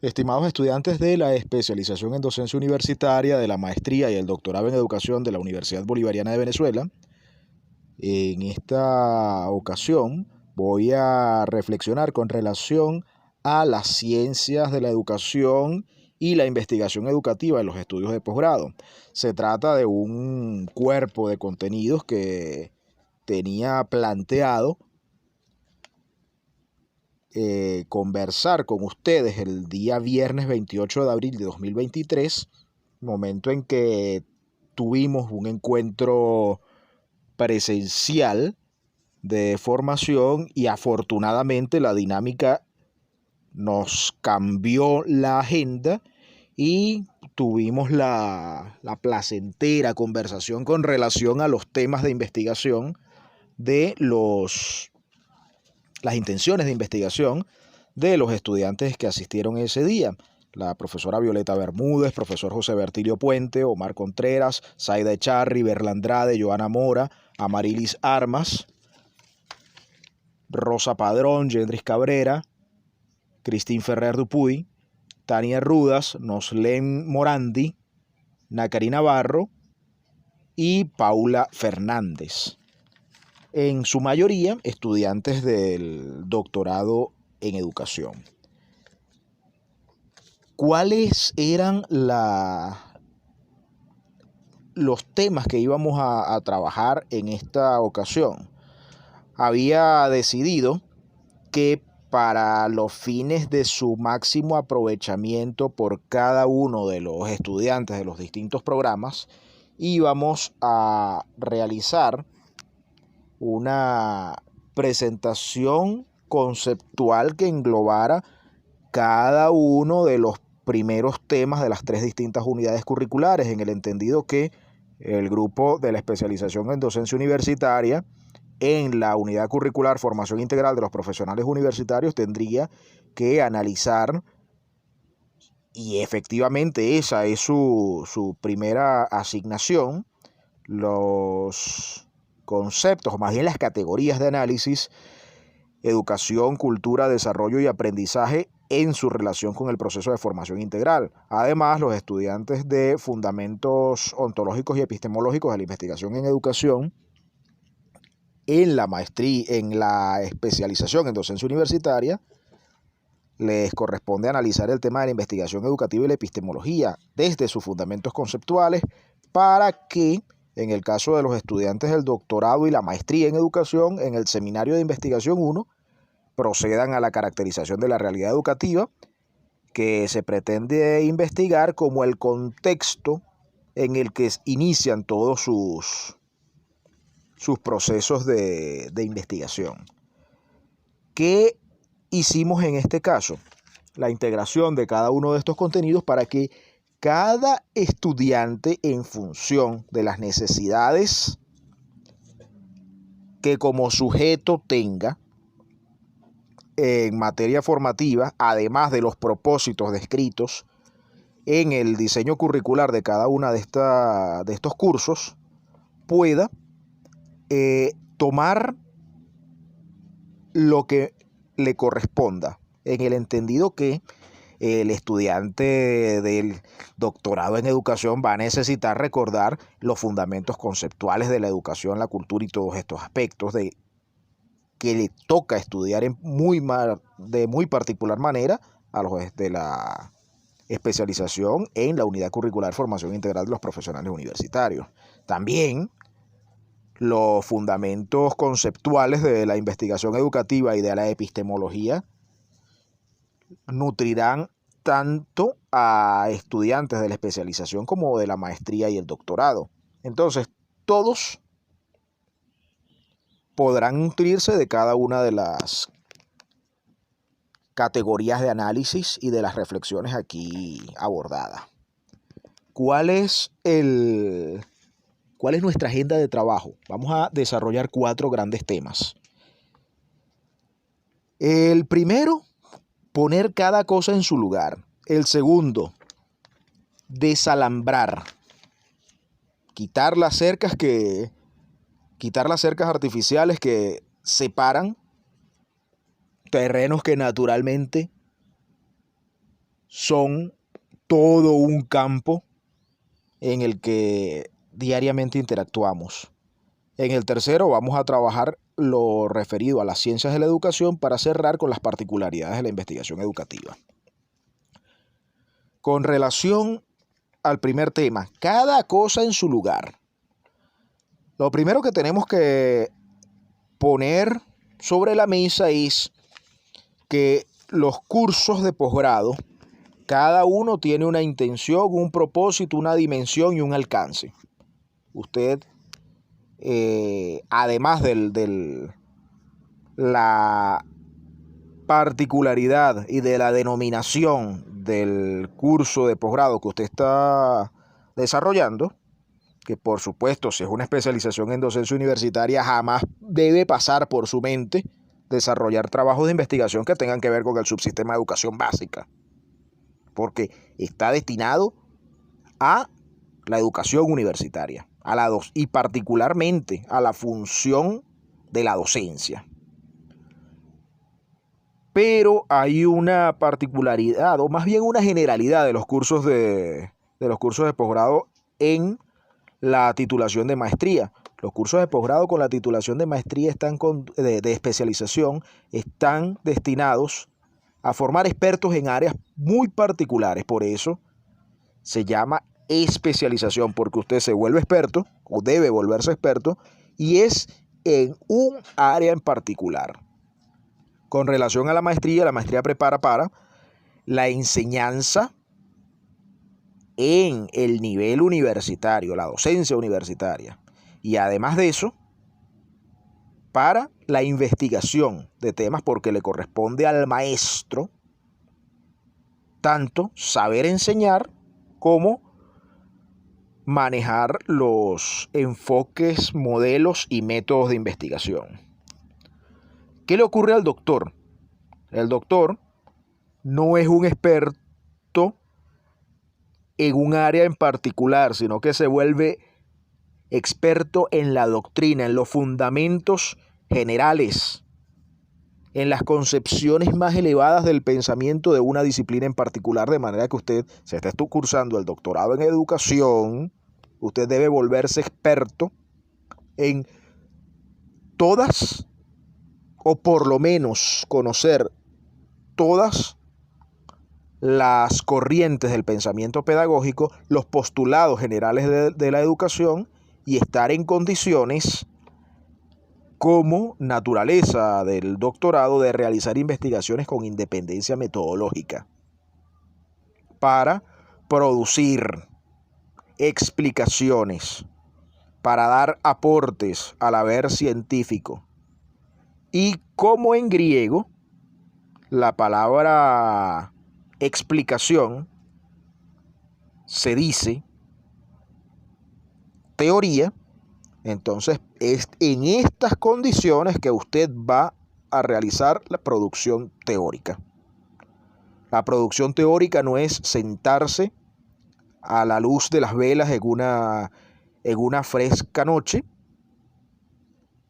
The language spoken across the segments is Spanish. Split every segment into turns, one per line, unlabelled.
Estimados estudiantes de la especialización en docencia universitaria, de la maestría y el doctorado en educación de la Universidad Bolivariana de Venezuela, en esta ocasión voy a reflexionar con relación a las ciencias de la educación y la investigación educativa en los estudios de posgrado. Se trata de un cuerpo de contenidos que tenía planteado conversar con ustedes el día viernes 28 de abril de 2023, momento en que tuvimos un encuentro presencial de formación y afortunadamente la dinámica nos cambió la agenda y tuvimos la placentera conversación con relación a los temas de investigación de las intenciones de investigación de los estudiantes que asistieron ese día. La profesora Violeta Bermúdez, profesor José Bertilio Puente, Omar Contreras, Zaida Echarri, Berla Andrade, Joana Mora, Amarilis Armas, Rosa Padrón, Yendris Cabrera, Cristín Ferrer Dupuy, Tania Rudas, Noslen Morandi, Nacari Navarro y Paula Fernández. En su mayoría estudiantes del doctorado en educación. ¿Cuáles eran los temas que íbamos a trabajar en esta ocasión? Había decidido que para los fines de su máximo aprovechamiento por cada uno de los estudiantes de los distintos programas, íbamos a realizar una presentación conceptual que englobara cada uno de los primeros temas de las tres distintas unidades curriculares, en el entendido que el grupo de la especialización en docencia universitaria en la unidad curricular formación integral de los profesionales universitarios tendría que analizar, y efectivamente esa es su primera asignación, los conceptos, o más bien las categorías de análisis: educación, cultura, desarrollo y aprendizaje en su relación con el proceso de formación integral. Además, los estudiantes de fundamentos ontológicos y epistemológicos de la investigación en educación en la maestría, en la especialización en docencia universitaria, les corresponde analizar el tema de la investigación educativa y la epistemología desde sus fundamentos conceptuales, para que, en el caso de los estudiantes del doctorado y la maestría en educación, en el seminario de investigación 1, procedan a la caracterización de la realidad educativa que se pretende investigar como el contexto en el que inician todos sus procesos de investigación. ¿Qué hicimos en este caso? La integración de cada uno de estos contenidos para que cada estudiante, en función de las necesidades que como sujeto tenga en materia formativa, además de los propósitos descritos en el diseño curricular de cada una de estos cursos, pueda tomar lo que le corresponda, en el entendido que el estudiante del doctorado en educación va a necesitar recordar los fundamentos conceptuales de la educación, la cultura y todos estos aspectos que le toca estudiar de muy particular manera a los de la especialización en la unidad curricular formación integral de los profesionales universitarios. También los fundamentos conceptuales de la investigación educativa y de la epistemología nutrirán tanto a estudiantes de la especialización como de la maestría y el doctorado. Entonces, todos podrán nutrirse de cada una de las categorías de análisis y de las reflexiones aquí abordadas. ¿Cuál es nuestra agenda de trabajo? Vamos a desarrollar 4 grandes temas. El primero, poner cada cosa en su lugar. El segundo, desalambrar. Quitar las cercas artificiales que separan terrenos que naturalmente son todo un campo en el que diariamente interactuamos. En el tercero vamos a trabajar lo referido a las ciencias de la educación para cerrar con las particularidades de la investigación educativa. Con relación al primer tema, cada cosa en su lugar. Lo primero que tenemos que poner sobre la mesa es que los cursos de posgrado, cada uno tiene una intención, un propósito, una dimensión y un alcance. Usted, además de la particularidad y de la denominación del curso de posgrado que usted está desarrollando, que por supuesto, si es una especialización en docencia universitaria, jamás debe pasar por su mente desarrollar trabajos de investigación que tengan que ver con el subsistema de educación básica, porque está destinado a la educación universitaria, y particularmente a la función de la docencia. Pero hay una particularidad, o más bien una generalidad de los cursos de posgrado en la titulación de maestría. Los cursos de posgrado con la titulación de maestría de especialización están destinados a formar expertos en áreas muy particulares. Por eso se llama especialización, porque usted se vuelve experto o debe volverse experto y es en un área en particular. Con relación a la maestría prepara para la enseñanza en el nivel universitario, la docencia universitaria. Y además de eso, para la investigación de temas, porque le corresponde al maestro tanto saber enseñar como manejar los enfoques, modelos y métodos de investigación. ¿Qué le ocurre al doctor? El doctor no es un experto en un área en particular, sino que se vuelve experto en la doctrina, en los fundamentos generales, en las concepciones más elevadas del pensamiento de una disciplina en particular, de manera que usted, si está cursando el doctorado en educación, usted debe volverse experto en todas, o por lo menos conocer todas las corrientes del pensamiento pedagógico, los postulados generales de la educación y estar en condiciones como naturaleza del doctorado de realizar investigaciones con independencia metodológica para producir explicaciones, para dar aportes al haber científico. Y como en griego, la palabra explicación se dice teoría, entonces es en estas condiciones que usted va a realizar la producción teórica. La producción teórica no es sentarse a la luz de las velas en una fresca noche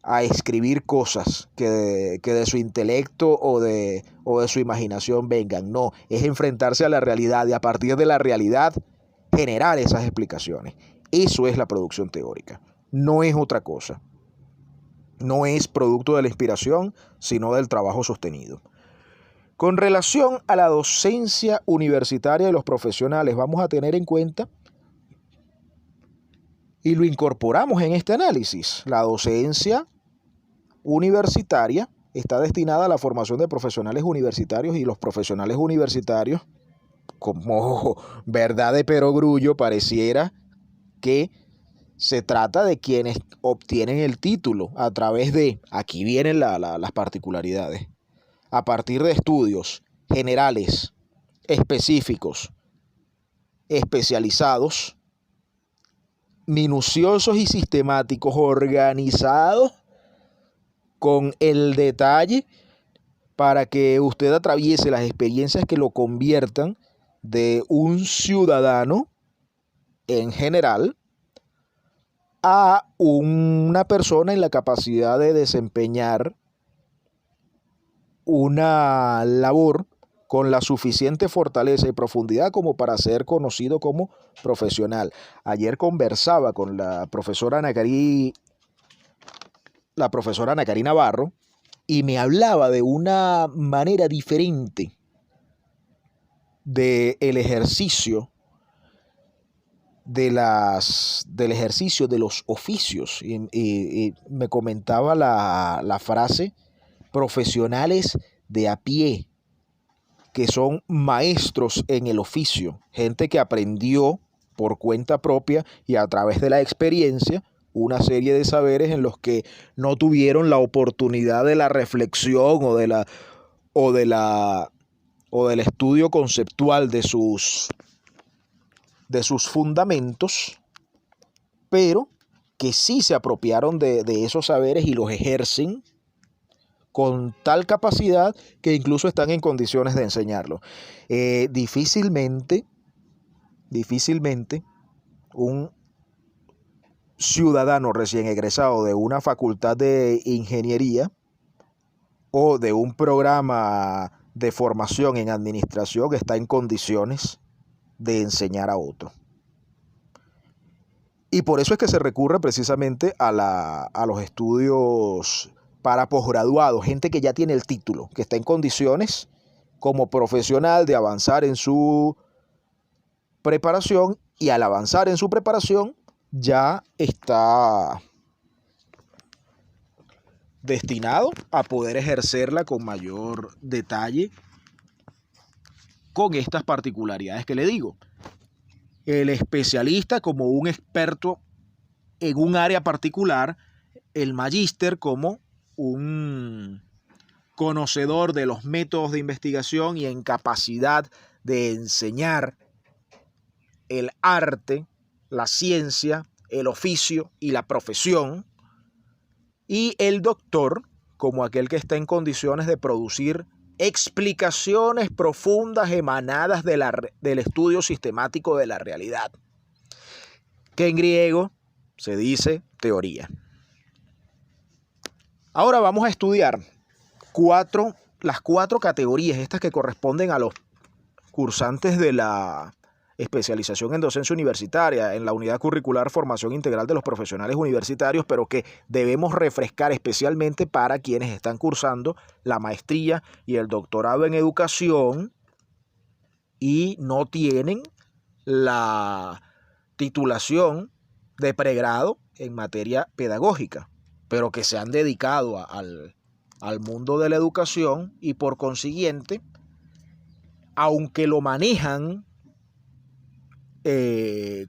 a escribir cosas que de su intelecto o de su imaginación vengan. No, es enfrentarse a la realidad y a partir de la realidad generar esas explicaciones. Eso es la producción teórica, no es otra cosa. No es producto de la inspiración, sino del trabajo sostenido. Con relación a la docencia universitaria de los profesionales, vamos a tener en cuenta, y lo incorporamos en este análisis, la docencia universitaria está destinada a la formación de profesionales universitarios, y los profesionales universitarios, como verdad de perogrullo, pareciera que se trata de quienes obtienen el título a través de, aquí vienen las particularidades, a partir de estudios generales, específicos, especializados, minuciosos y sistemáticos, organizados con el detalle para que usted atraviese las experiencias que lo conviertan de un ciudadano en general a una persona en la capacidad de desempeñar una labor con la suficiente fortaleza y profundidad como para ser conocido como profesional. Ayer conversaba con la profesora Ana Navarro, y me hablaba de una manera diferente del ejercicio del ejercicio de los oficios, y me comentaba la frase profesionales de a pie, que son maestros en el oficio, gente que aprendió por cuenta propia y a través de la experiencia una serie de saberes en los que no tuvieron la oportunidad de la reflexión o del estudio conceptual de sus fundamentos, pero que sí se apropiaron de esos saberes y los ejercen con tal capacidad que incluso están en condiciones de enseñarlo. Difícilmente un ciudadano recién egresado de una facultad de ingeniería o de un programa de formación en administración está en condiciones de enseñar a otro. Y por eso es que se recurre precisamente a los estudios para posgraduados, gente que ya tiene el título, que está en condiciones como profesional de avanzar en su preparación, y al avanzar en su preparación ya está destinado a poder ejercerla con mayor detalle con estas particularidades que le digo. El especialista como un experto en un área particular, el magíster como un conocedor de los métodos de investigación y en capacidad de enseñar el arte, la ciencia, el oficio y la profesión, y el doctor como aquel que está en condiciones de producir explicaciones profundas emanadas del estudio sistemático de la realidad, que en griego se dice teoría. Ahora vamos a estudiar las cuatro categorías, estas que corresponden a los cursantes de la especialización en docencia universitaria, en la unidad curricular formación integral de los profesionales universitarios, pero que debemos refrescar especialmente para quienes están cursando la maestría y el doctorado en educación y no tienen la titulación de pregrado en materia pedagógica, pero que se han dedicado al mundo de la educación y por consiguiente, aunque lo manejan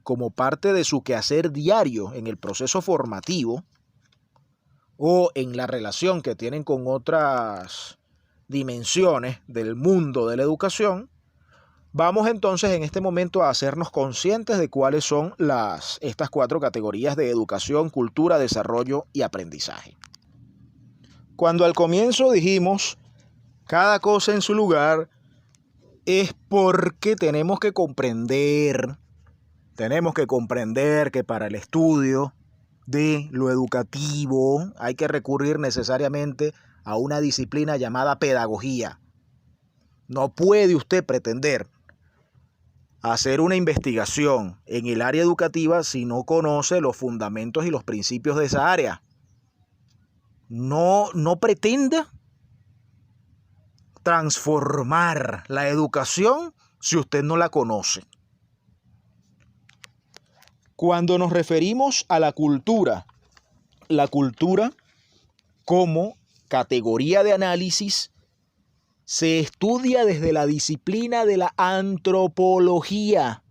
como parte de su quehacer diario en el proceso formativo o en la relación que tienen con otras dimensiones del mundo de la educación, vamos entonces en este momento a hacernos conscientes de cuáles son estas cuatro categorías de educación, cultura, desarrollo y aprendizaje. Cuando al comienzo dijimos cada cosa en su lugar, es porque tenemos que comprender que para el estudio de lo educativo hay que recurrir necesariamente a una disciplina llamada pedagogía. No puede usted pretender hacer una investigación en el área educativa si no conoce los fundamentos y los principios de esa área. No pretenda transformar la educación si usted no la conoce. Cuando nos referimos a la cultura como categoría de análisis se estudia desde la disciplina de la antropología.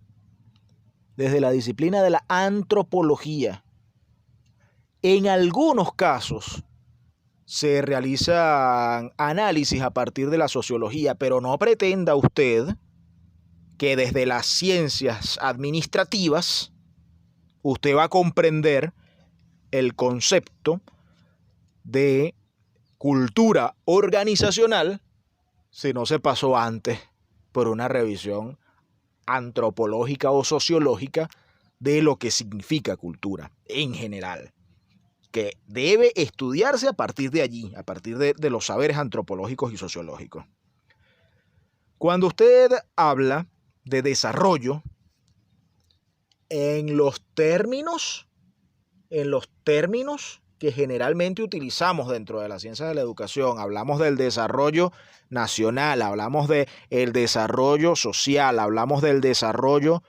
En algunos casos se realizan análisis a partir de la sociología, pero no pretenda usted que desde las ciencias administrativas usted va a comprender el concepto de cultura organizacional si no se pasó antes por una revisión antropológica o sociológica de lo que significa cultura en general, que debe estudiarse a partir de allí, a partir de los saberes antropológicos y sociológicos. Cuando usted habla de desarrollo, en los términos que generalmente utilizamos dentro de las ciencias de la educación, hablamos del desarrollo nacional, hablamos del desarrollo social, hablamos del desarrollo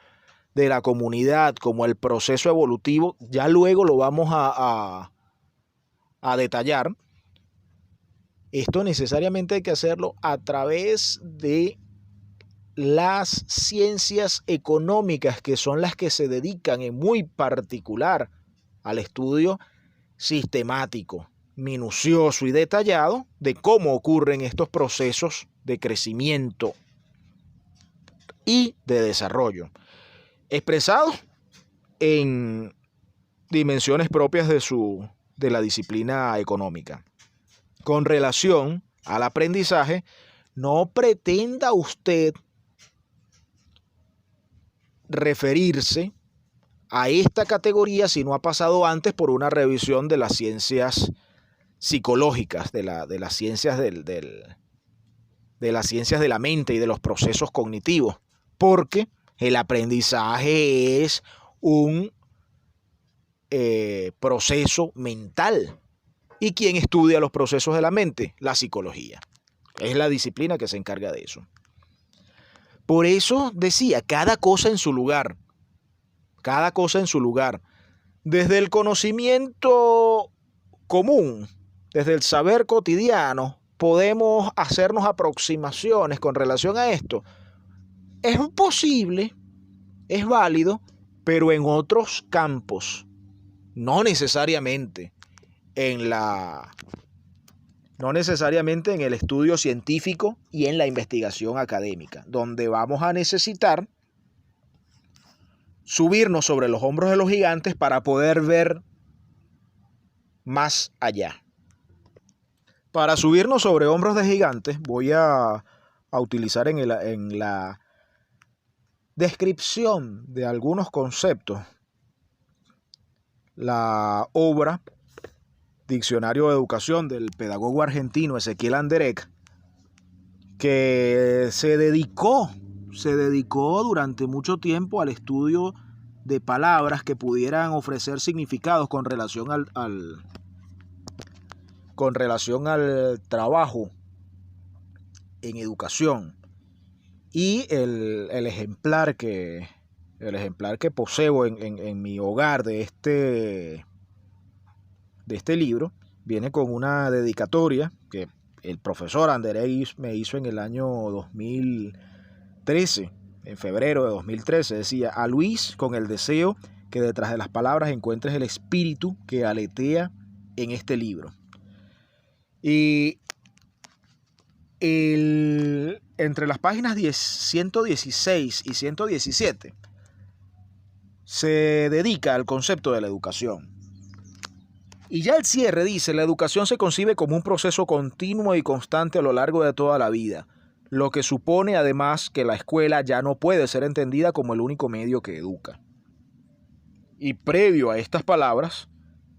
de la comunidad como el proceso evolutivo, ya luego lo vamos a detallar. Esto necesariamente hay que hacerlo a través de las ciencias económicas, que son las que se dedican en muy particular al estudio sistemático, minucioso y detallado de cómo ocurren estos procesos de crecimiento y de desarrollo, expresados en dimensiones propias de la disciplina económica. Con relación al aprendizaje, no pretenda usted referirse a esta categoría si no ha pasado antes por una revisión de las ciencias psicológicas, de las ciencias de las ciencias de la mente y de los procesos cognitivos, porque el aprendizaje es un proceso mental. ¿Y quién estudia los procesos de la mente? La psicología. Es la disciplina que se encarga de eso. Por eso decía, cada cosa en su lugar. Cada cosa en su lugar. Desde el conocimiento común, desde el saber cotidiano, podemos hacernos aproximaciones con relación a esto. Es posible, es válido, pero en otros campos, no necesariamente no necesariamente en el estudio científico y en la investigación académica, donde vamos a necesitar subirnos sobre los hombros de los gigantes para poder ver más allá. Para subirnos sobre hombros de gigantes voy a utilizar en la descripción de algunos conceptos la obra Diccionario de Educación del pedagogo argentino Ezequiel Anderegg, que se dedicó durante mucho tiempo al estudio de palabras que pudieran ofrecer significados con relación al trabajo en educación. Y el ejemplar que poseo en mi hogar de este libro viene con una dedicatoria que el profesor Anderegg me hizo en el año 2013, en febrero de 2013. Decía: a Luis, con el deseo que detrás de las palabras encuentres el espíritu que aletea en este libro. Y entre las páginas 116 y 117 se dedica al concepto de la educación. Y ya el cierre dice: la educación se concibe como un proceso continuo y constante a lo largo de toda la vida, lo que supone además que la escuela ya no puede ser entendida como el único medio que educa. Y previo a estas palabras,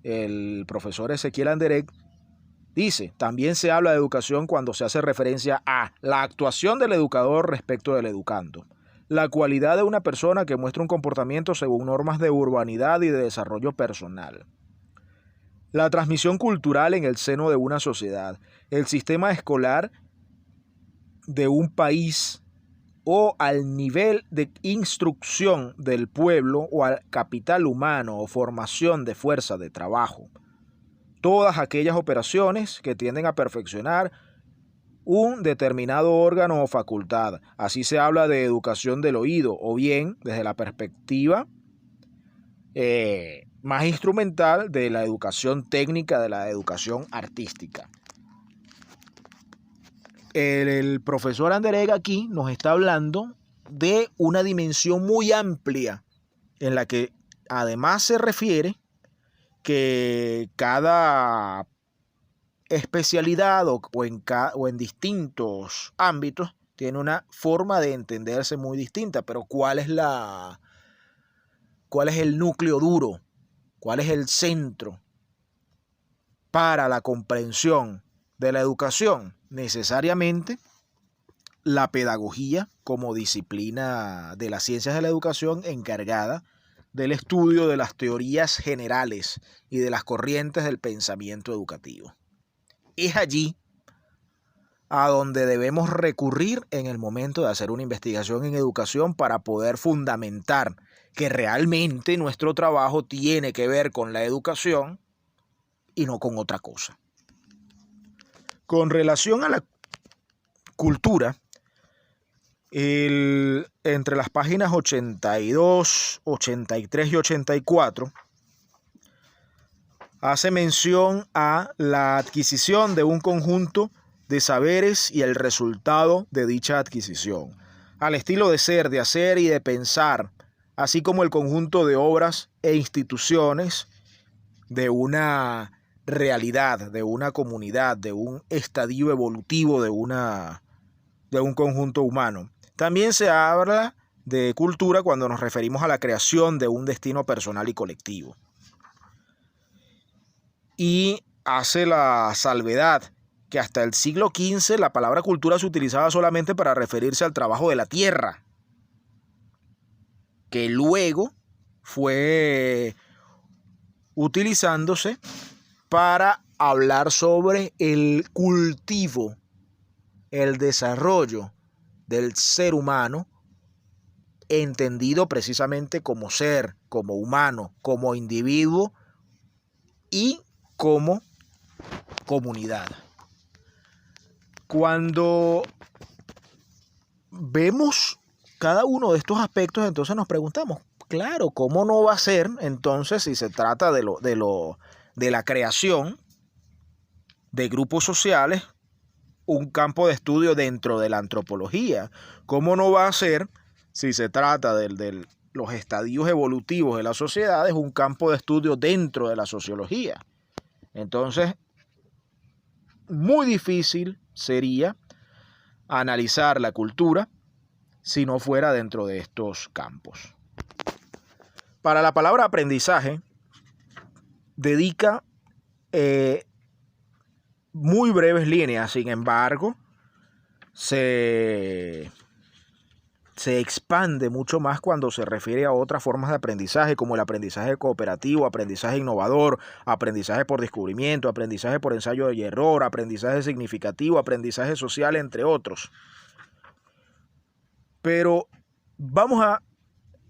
el profesor Ezequiel Anderegg dice: también se habla de educación cuando se hace referencia a la actuación del educador respecto del educando, la cualidad de una persona que muestra un comportamiento según normas de urbanidad y de desarrollo personal, la transmisión cultural en el seno de una sociedad, el sistema escolar de un país o al nivel de instrucción del pueblo o al capital humano o formación de fuerza de trabajo. Todas aquellas operaciones que tienden a perfeccionar un determinado órgano o facultad. Así se habla de educación del oído, o bien desde la perspectiva más instrumental de la educación técnica, de la educación artística. El profesor Anderegg aquí nos está hablando de una dimensión muy amplia en la que además se refiere que cada especialidad o en distintos ámbitos tiene una forma de entenderse muy distinta, pero ¿cuál es el núcleo duro? ¿Cuál es el centro para la comprensión de la educación? Necesariamente la pedagogía como disciplina de las ciencias de la educación encargada del estudio de las teorías generales y de las corrientes del pensamiento educativo. Es allí a donde debemos recurrir en el momento de hacer una investigación en educación para poder fundamentar que realmente nuestro trabajo tiene que ver con la educación y no con otra cosa. Con relación a la cultura, entre las páginas 82, 83 y 84, hace mención a la adquisición de un conjunto de saberes y el resultado de dicha adquisición, al estilo de ser, de hacer y de pensar, así como el conjunto de obras e instituciones de una realidad, de una comunidad, de un estadio evolutivo de un conjunto humano. También se habla de cultura cuando nos referimos a la creación de un destino personal y colectivo. Y hace la salvedad que hasta el siglo XV la palabra cultura se utilizaba solamente para referirse al trabajo de la tierra, que luego fue utilizándose para hablar sobre el cultivo, el desarrollo del ser humano, entendido precisamente como ser, como humano, como individuo y como comunidad. Cuando vemos cada uno de estos aspectos, entonces nos preguntamos, claro, ¿cómo no va a ser entonces si se trata de la creación de grupos sociales, un campo de estudio dentro de la antropología? ¿Cómo no va a ser si se trata de los estadios evolutivos de las sociedades, un campo de estudio dentro de la sociología? Entonces, muy difícil sería analizar la cultura si no fuera dentro de estos campos. Para la palabra aprendizaje, dedica muy breves líneas, sin embargo, se expande mucho más cuando se refiere a otras formas de aprendizaje, como el aprendizaje cooperativo, aprendizaje innovador, aprendizaje por descubrimiento, aprendizaje por ensayo y error, aprendizaje significativo, aprendizaje social, entre otros. Pero vamos a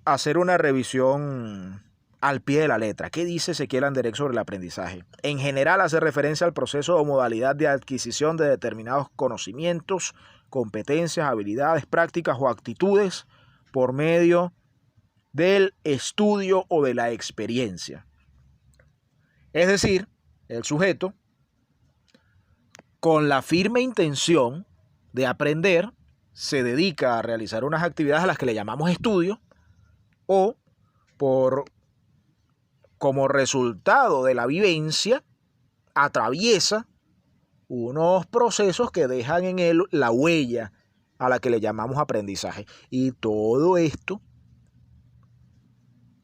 hacer una revisión al pie de la letra. ¿Qué dice Ezequiel Anderegg sobre el aprendizaje? En general hace referencia al proceso o modalidad de adquisición de determinados conocimientos, competencias, habilidades, prácticas o actitudes por medio del estudio o de la experiencia. Es decir, el sujeto, con la firme intención de aprender, se dedica a realizar unas actividades a las que le llamamos estudio, o como resultado de la vivencia, atraviesa unos procesos que dejan en él la huella a la que le llamamos aprendizaje. Y todo esto,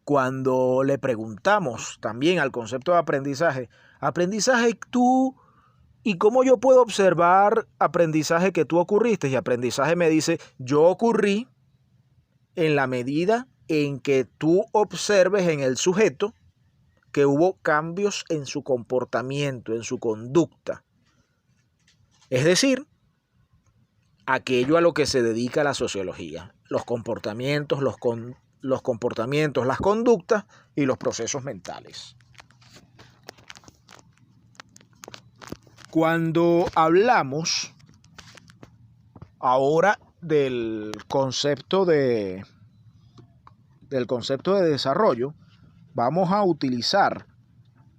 cuando le preguntamos también al concepto de aprendizaje, tú, ¿y cómo yo puedo observar aprendizaje que tú ocurriste? Y aprendizaje me dice, yo ocurrí en la medida en que tú observes en el sujeto que hubo cambios en su comportamiento, en su conducta. Es decir, aquello a lo que se dedica la sociología, los comportamientos, las conductas y los procesos mentales. Cuando hablamos ahora del concepto de desarrollo, vamos a utilizar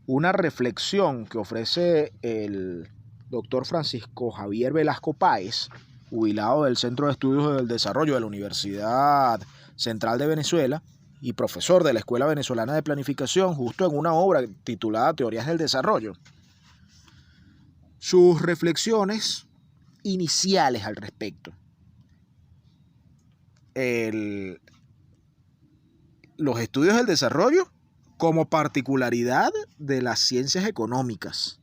una reflexión que ofrece el doctor Francisco Javier Velasco Páez, jubilado del Centro de Estudios del Desarrollo de la Universidad Central de Venezuela y profesor de la Escuela Venezolana de Planificación, justo en una obra titulada Teorías del Desarrollo. Sus reflexiones iniciales al respecto. Los estudios del desarrollo como particularidad de las ciencias económicas.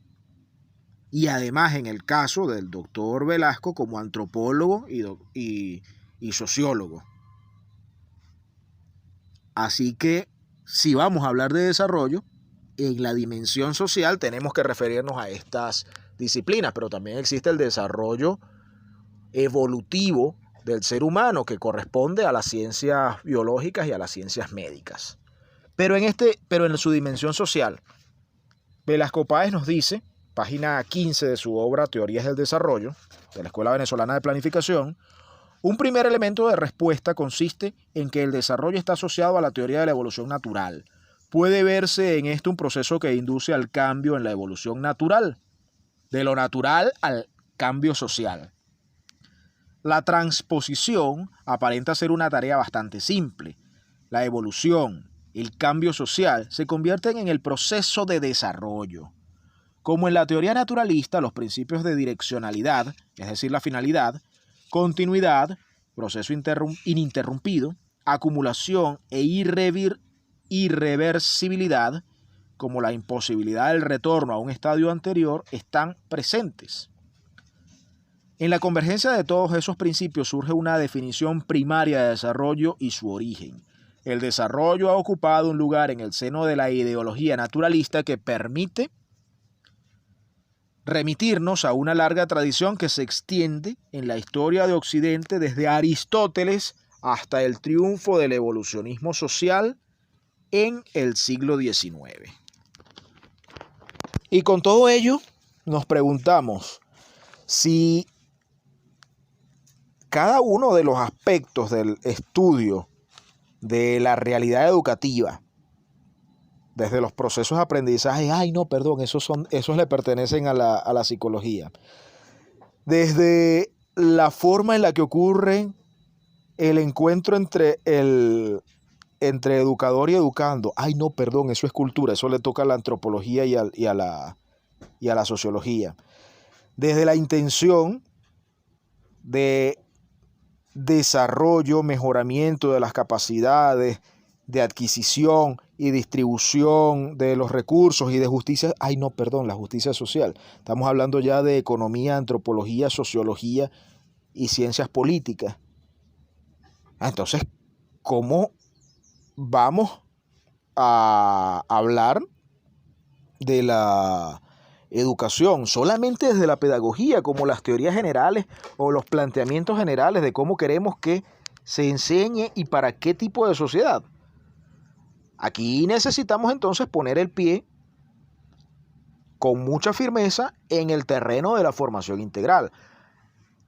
y además en el caso del doctor Velasco como antropólogo y sociólogo. Así que si vamos a hablar de desarrollo, en la dimensión social tenemos que referirnos a estas disciplinas, pero también existe el desarrollo evolutivo del ser humano que corresponde a las ciencias biológicas y a las ciencias médicas. Pero en su dimensión social, Velasco Páez nos dice, página 15 de su obra Teorías del Desarrollo, de la Escuela Venezolana de Planificación, un primer elemento de respuesta consiste en que el desarrollo está asociado a la teoría de la evolución natural. Puede verse en esto un proceso que induce al cambio en la evolución natural, de lo natural al cambio social. La transposición aparenta ser una tarea bastante simple. La evolución, el cambio social, se convierten en el proceso de desarrollo. Como en la teoría naturalista, los principios de direccionalidad, es decir, la finalidad, continuidad, proceso ininterrumpido, acumulación e irreversibilidad, como la imposibilidad del retorno a un estadio anterior, están presentes. En la convergencia de todos esos principios surge una definición primaria de desarrollo y su origen. El desarrollo ha ocupado un lugar en el seno de la ideología naturalista que permite remitirnos a una larga tradición que se extiende en la historia de Occidente desde Aristóteles hasta el triunfo del evolucionismo social en el siglo XIX. Y con todo ello nos preguntamos si cada uno de los aspectos del estudio de la realidad educativa, desde los procesos de aprendizaje, esos le pertenecen a la psicología. Desde la forma en la que ocurre el encuentro entre educador y educando. Eso es cultura, eso le toca a la antropología y a la sociología. Desde la intención de desarrollo, mejoramiento de las capacidades, de adquisición y distribución de los recursos y de justicia, la justicia social. Estamos hablando ya de economía, antropología, sociología y ciencias políticas. Entonces, ¿cómo vamos a hablar de la educación solamente desde la pedagogía, como las teorías generales o los planteamientos generales de cómo queremos que se enseñe y para qué tipo de sociedad? Aquí necesitamos entonces poner el pie con mucha firmeza en el terreno de la formación integral.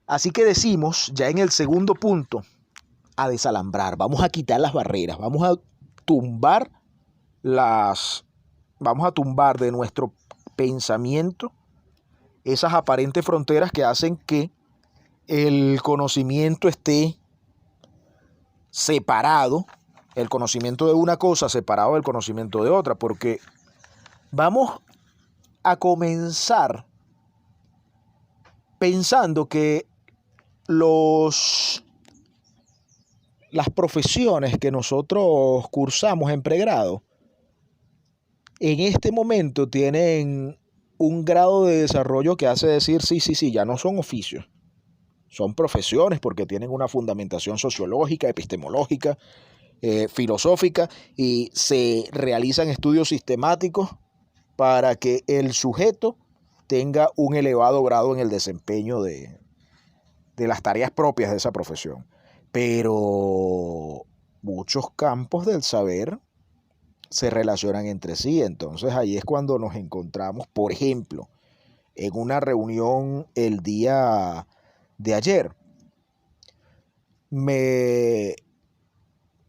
Así que decimos, ya en el segundo punto, a desalambrar, vamos a quitar las barreras, vamos a tumbar de nuestro pensamiento esas aparentes fronteras que hacen que el conocimiento esté separado, el conocimiento de una cosa separado del conocimiento de otra, porque vamos a comenzar pensando que las profesiones que nosotros cursamos en pregrado en este momento tienen un grado de desarrollo que hace decir, sí, ya no son oficios, son profesiones porque tienen una fundamentación sociológica, epistemológica, filosófica, y se realizan estudios sistemáticos para que el sujeto tenga un elevado grado en el desempeño de las tareas propias de esa profesión. Pero muchos campos del saber se relacionan entre sí. Entonces ahí es cuando nos encontramos, por ejemplo, en una reunión el día de ayer, me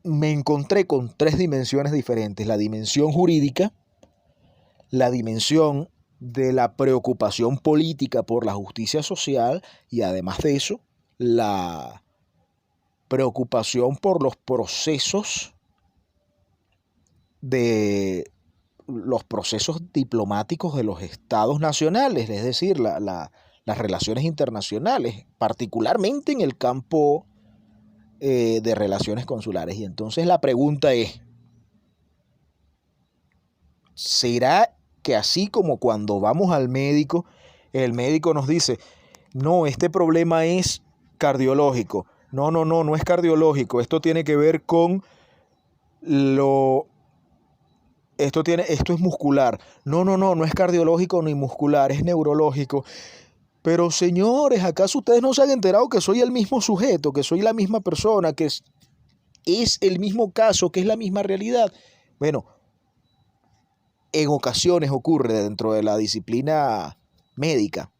encontré con 3 dimensiones diferentes: la dimensión jurídica, la dimensión de la preocupación política por la justicia social y, además de eso, la preocupación por los procesos diplomáticos de los estados nacionales, es decir, las relaciones internacionales, particularmente en el campo de relaciones consulares. Y entonces la pregunta es, ¿será que así como cuando vamos al médico el médico nos dice, no, este problema es cardiológico. No es cardiológico. Esto tiene que ver con esto es muscular. No es cardiológico ni muscular, es neurológico. Pero señores, ¿acaso ustedes no se han enterado que soy el mismo sujeto, que soy la misma persona, que es el mismo caso, que es la misma realidad? Bueno, en ocasiones ocurre dentro de la disciplina médica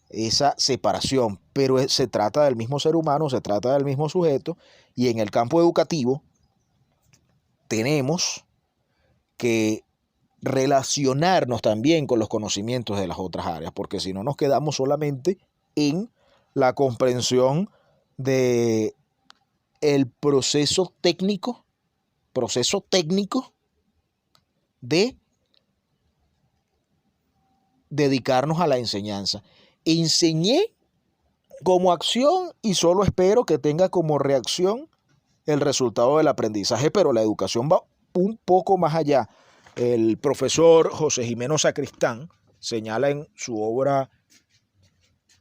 esa separación, pero se trata del mismo ser humano, se trata del mismo sujeto, y en el campo educativo tenemos que relacionarnos también con los conocimientos de las otras áreas, porque si no nos quedamos solamente en la comprensión de el proceso técnico de dedicarnos a la enseñanza. Enseñé como acción y solo espero que tenga como reacción el resultado del aprendizaje, pero la educación va un poco más allá. El profesor José Jimeno Sacristán señala en su obra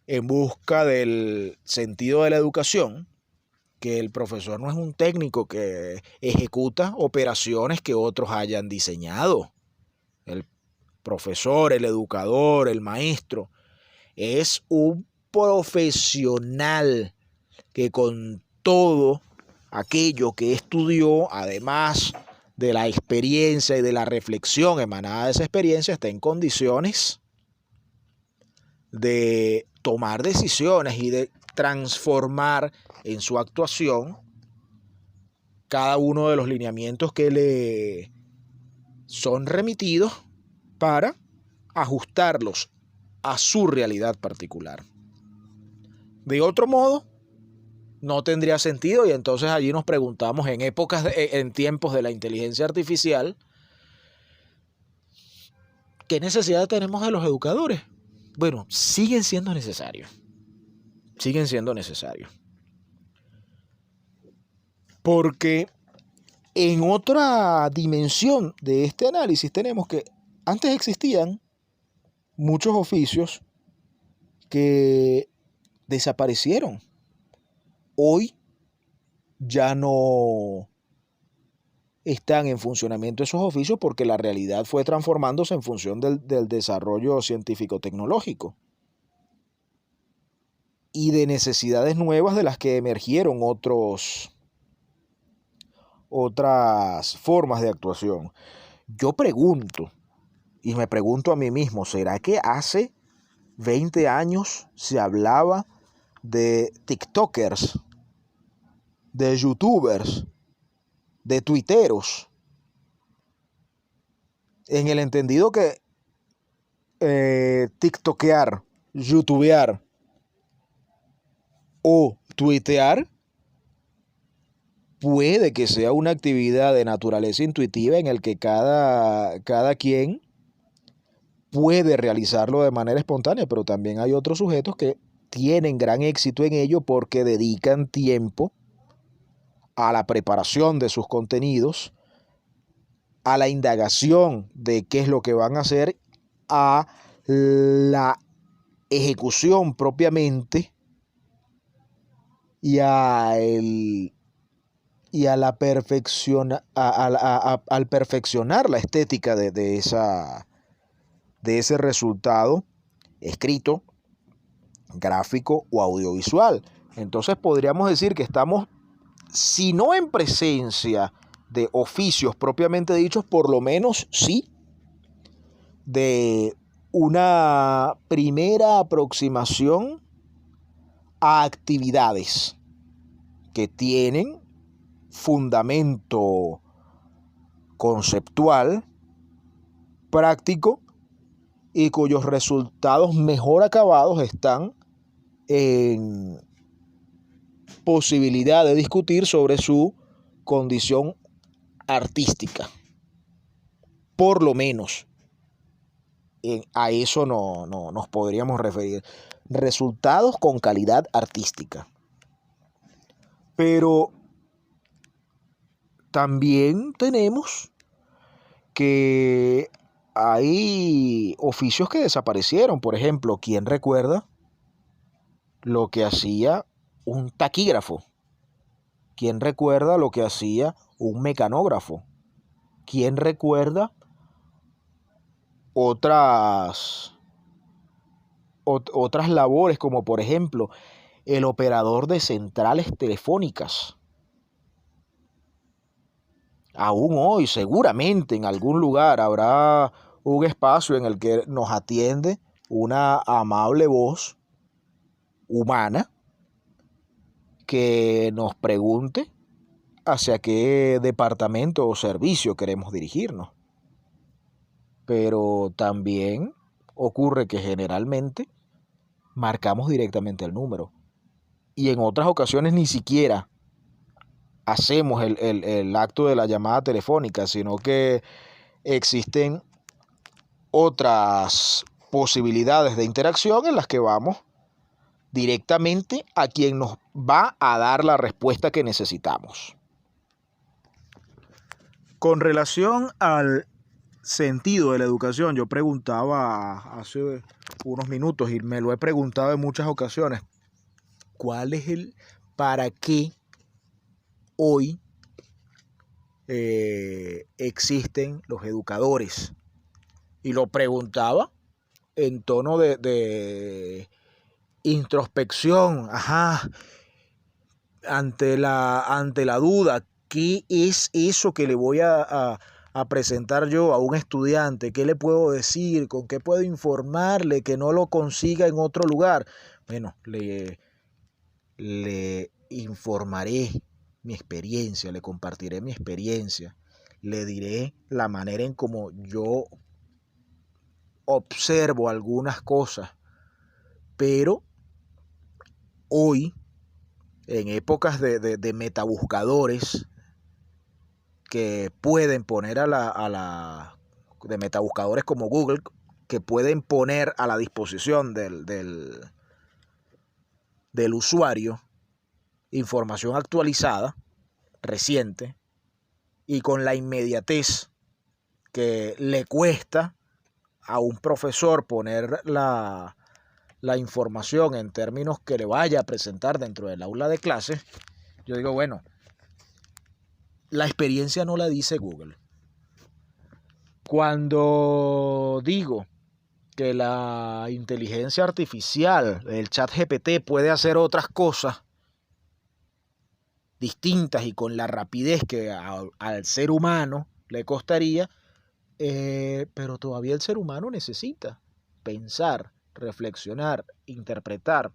En busca del sentido de la educación que el profesor no es un técnico que ejecuta operaciones que otros hayan diseñado. El profesor, el educador, el maestro es un profesional que con todo aquello que estudió, además de la experiencia y de la reflexión emanada de esa experiencia, está en condiciones de tomar decisiones y de transformar en su actuación cada uno de los lineamientos que le son remitidos para ajustarlos a su realidad particular. De otro modo, no tendría sentido, y entonces allí nos preguntamos en tiempos de la inteligencia artificial, ¿qué necesidad tenemos de los educadores? Bueno, siguen siendo necesarios. Porque en otra dimensión de este análisis tenemos que antes existían muchos oficios que desaparecieron. Hoy ya no están en funcionamiento esos oficios porque la realidad fue transformándose en función del desarrollo científico-tecnológico y de necesidades nuevas de las que emergieron otras formas de actuación. Yo pregunto, y me pregunto a mí mismo, ¿será que hace 20 años se hablaba de TikTokers, de YouTubers, de tuiteros? En el entendido que TikTokear, YouTubear o tuitear puede que sea una actividad de naturaleza intuitiva en el que cada quien puede realizarlo de manera espontánea, pero también hay otros sujetos que tienen gran éxito en ello porque dedican tiempo a la preparación de sus contenidos, a la indagación de qué es lo que van a hacer, a la ejecución propiamente y al perfeccionar la estética de ese resultado escrito, gráfico o audiovisual. Entonces podríamos decir que estamos, si no en presencia de oficios propiamente dichos, por lo menos sí de una primera aproximación a actividades que tienen fundamento conceptual, práctico y cuyos resultados mejor acabados están en posibilidad de discutir sobre su condición artística. Por lo menos a eso no nos podríamos referir. Resultados con calidad artística. Pero también tenemos que hay oficios que desaparecieron. Por ejemplo, ¿quién recuerda lo que hacía un taquígrafo? ¿Quién recuerda lo que hacía un mecanógrafo? ¿Quién recuerda otras labores, como por ejemplo el operador de centrales telefónicas? Aún hoy, seguramente en algún lugar habrá un espacio en el que nos atiende una amable voz humana que nos pregunte hacia qué departamento o servicio queremos dirigirnos. Pero también ocurre que generalmente marcamos directamente el número y en otras ocasiones ni siquiera hacemos el acto de la llamada telefónica, sino que existen otras posibilidades de interacción en las que vamos directamente a quien nos va a dar la respuesta que necesitamos. Con relación al sentido de la educación, yo preguntaba hace unos minutos y me lo he preguntado en muchas ocasiones, ¿cuál es el para qué hoy existen los educadores? Y lo preguntaba en tono de introspección, ante la duda, ¿qué es eso que le voy a presentar yo a un estudiante? ¿Qué le puedo decir? ¿Con qué puedo informarle que no lo consiga en otro lugar? Bueno, le informaré mi experiencia, le compartiré mi experiencia, le diré la manera en cómo yo observo algunas cosas, pero hoy, en épocas de metabuscadores que pueden poner de metabuscadores como Google, que pueden poner a la disposición del usuario información actualizada, reciente, y con la inmediatez que le cuesta a un profesor poner la información en términos que le vaya a presentar dentro del aula de clases, yo digo, bueno, la experiencia no la dice Google. Cuando digo que la inteligencia artificial, el chat GPT, puede hacer otras cosas distintas y con la rapidez que al ser humano le costaría, pero todavía el ser humano necesita pensar, reflexionar, interpretar,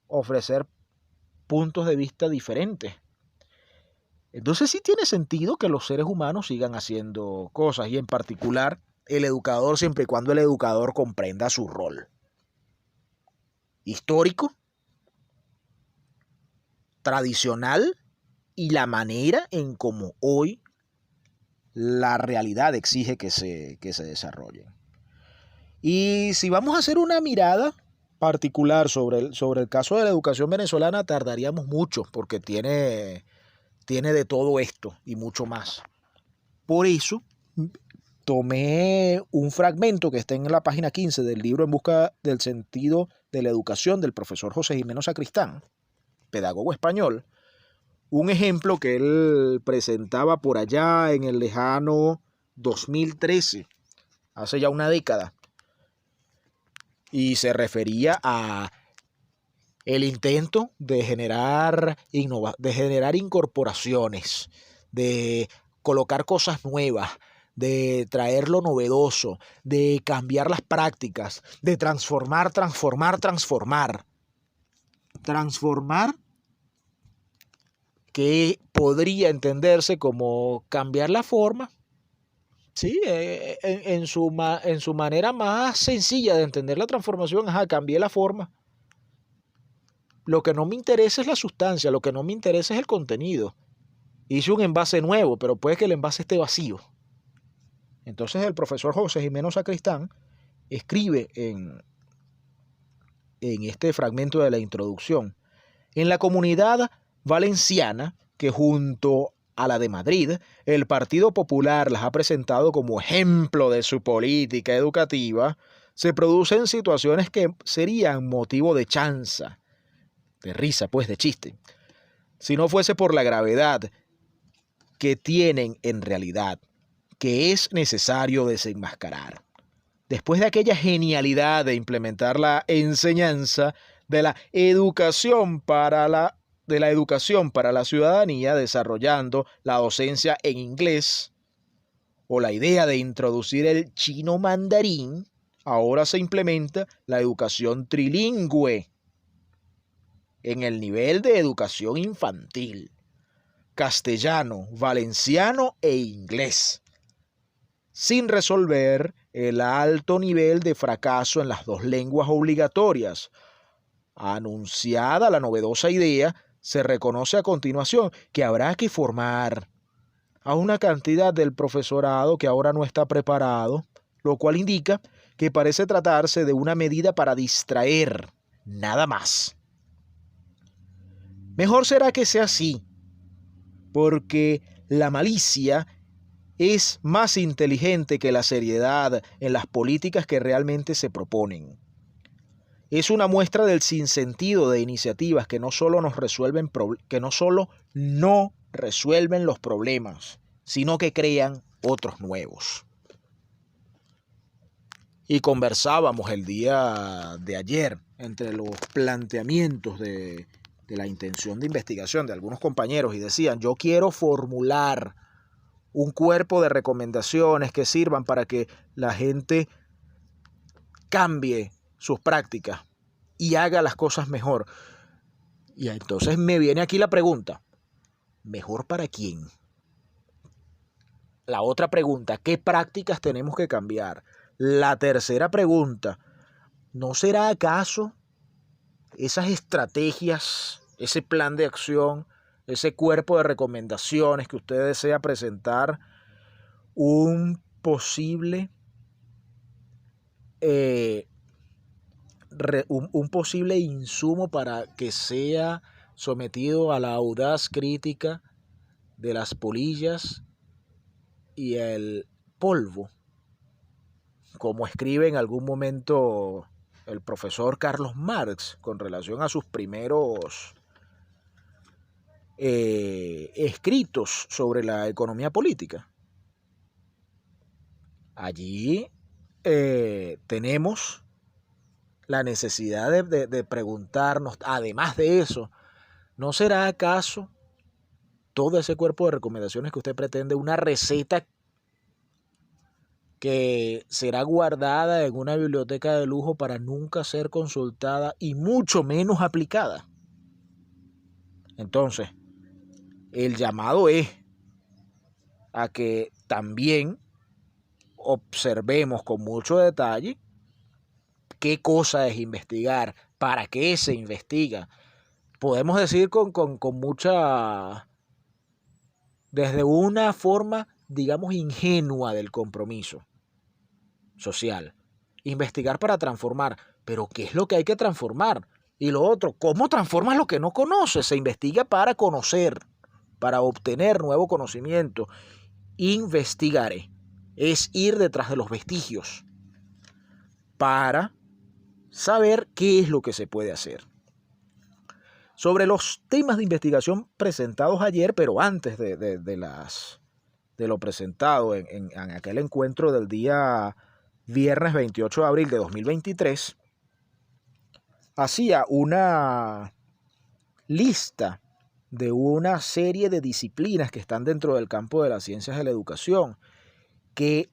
ofrecer puntos de vista diferentes. Entonces sí tiene sentido que los seres humanos sigan haciendo cosas, y en particular el educador, siempre y cuando el educador comprenda su rol histórico, tradicional y la manera en cómo hoy la realidad exige que se desarrollen. Y si vamos a hacer una mirada particular sobre el caso de la educación venezolana, tardaríamos mucho, porque tiene de todo esto y mucho más. Por eso tomé un fragmento que está en la página 15 del libro En busca del sentido de la educación, del profesor José Gimeno Sacristán, pedagogo español, un ejemplo que él presentaba por allá en el lejano 2013, hace ya una década, y se refería a el intento de generar incorporaciones, de colocar cosas nuevas, de traer lo novedoso, de cambiar las prácticas, de transformar que podría entenderse como cambiar la forma, sí, en su manera más sencilla de entender la transformación, cambié la forma. Lo que no me interesa es la sustancia, lo que no me interesa es el contenido. Hice un envase nuevo, pero puede que el envase esté vacío. Entonces el profesor José Gimeno Sacristán escribe en este fragmento de la introducción: en la comunidad valenciana, que junto a la de Madrid, el Partido Popular las ha presentado como ejemplo de su política educativa, se producen situaciones que serían motivo de chanza, de risa, pues, de chiste, si no fuese por la gravedad que tienen en realidad, que es necesario desenmascarar. Después de aquella genialidad de implementar la enseñanza de la educación para la ciudadanía, desarrollando la docencia en inglés, o la idea de introducir el chino mandarín, ahora se implementa la educación trilingüe en el nivel de educación infantil, castellano, valenciano e inglés, sin resolver el alto nivel de fracaso en las dos lenguas obligatorias. Anunciada la novedosa idea, se reconoce a continuación que habrá que formar a una cantidad del profesorado que ahora no está preparado, lo cual indica que parece tratarse de una medida para distraer, nada más. Mejor será que sea así, porque la malicia es más inteligente que la seriedad en las políticas que realmente se proponen. Es una muestra del sinsentido de iniciativas que no solo no resuelven los problemas, sino que crean otros nuevos. Y conversábamos el día de ayer entre los planteamientos de la intención de investigación de algunos compañeros y decían, yo quiero formular un cuerpo de recomendaciones que sirvan para que la gente cambie sus prácticas y haga las cosas mejor. Y entonces me viene aquí la pregunta, ¿mejor para quién? La otra pregunta, ¿qué prácticas tenemos que cambiar? La tercera pregunta, ¿no será acaso esas estrategias, ese plan de acción, ese cuerpo de recomendaciones que usted desea presentar, un posible insumo para que sea sometido a la audaz crítica de las polillas y el polvo, como escribe en algún momento el profesor Carlos Marx con relación a sus primeros escritos sobre la economía política? Allí tenemos la necesidad de preguntarnos, además de eso, ¿no será acaso todo ese cuerpo de recomendaciones que usted pretende una receta que será guardada en una biblioteca de lujo para nunca ser consultada y mucho menos aplicada? Entonces, el llamado es a que también observemos con mucho detalle qué cosa es investigar, para qué se investiga. Podemos decir con mucha, desde una forma, digamos, ingenua del compromiso social. Investigar para transformar. Pero ¿qué es lo que hay que transformar? Y lo otro, ¿cómo transformas lo que no conoces? Se investiga para conocer, para obtener nuevo conocimiento. Investigare es ir detrás de los vestigios para saber qué es lo que se puede hacer. Sobre los temas de investigación presentados ayer, pero antes de lo presentado en aquel encuentro del día viernes 28 de abril de 2023, hacía una lista de una serie de disciplinas que están dentro del campo de las ciencias de la educación, que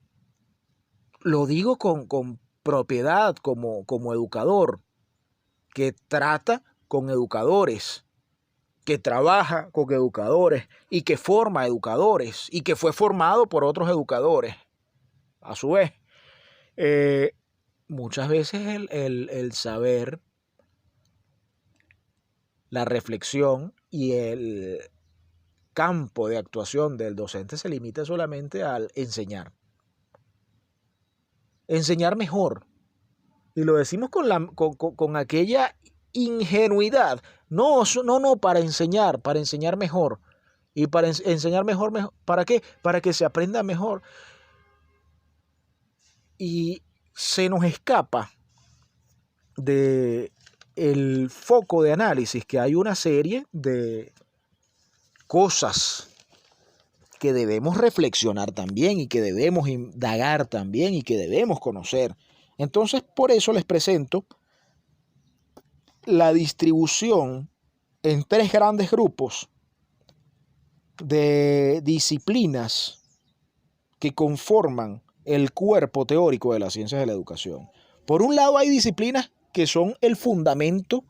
lo digo con propiedad como educador, que trata con educadores, que trabaja con educadores y que forma educadores y que fue formado por otros educadores. A su vez, muchas veces el saber, la reflexión y el campo de actuación del docente se limita solamente al enseñar. Enseñar mejor. Y lo decimos con aquella ingenuidad. No, para enseñar mejor. Y para enseñar mejor, ¿para qué? Para que se aprenda mejor. Y se nos escapa de el foco de análisis que hay una serie de cosas que debemos reflexionar también y que debemos indagar también y que debemos conocer. Entonces, por eso les presento la distribución en 3 grandes grupos de disciplinas que conforman el cuerpo teórico de las ciencias de la educación. Por un lado hay disciplinas que son el fundamento,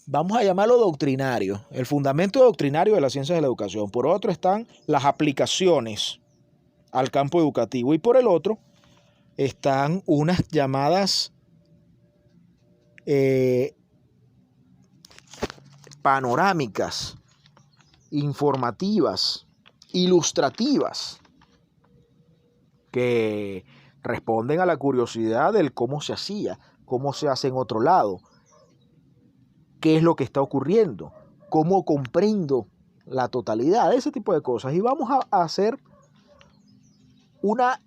vamos a llamarlo doctrinario, el fundamento doctrinario de las ciencias de la educación. Por otro están las aplicaciones al campo educativo y por el otro están unas llamadas panorámicas, informativas, ilustrativas, que responden a la curiosidad del cómo se hacía, cómo se hace en otro lado, qué es lo que está ocurriendo, cómo comprendo la totalidad, ese tipo de cosas. Y vamos a hacer una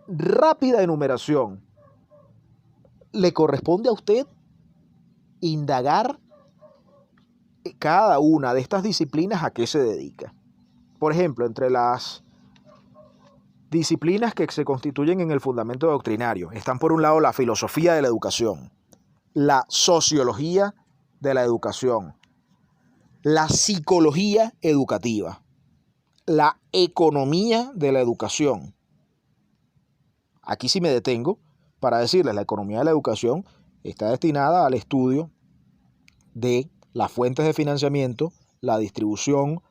rápida enumeración. Le corresponde a usted indagar cada una de estas disciplinas a qué se dedica. Por ejemplo, entre las disciplinas que se constituyen en el fundamento doctrinario están por un lado la filosofía de la educación, la sociología de la educación, la psicología educativa, la economía de la educación. Aquí sí me detengo para decirles, la economía de la educación está destinada al estudio de las fuentes de financiamiento, la distribución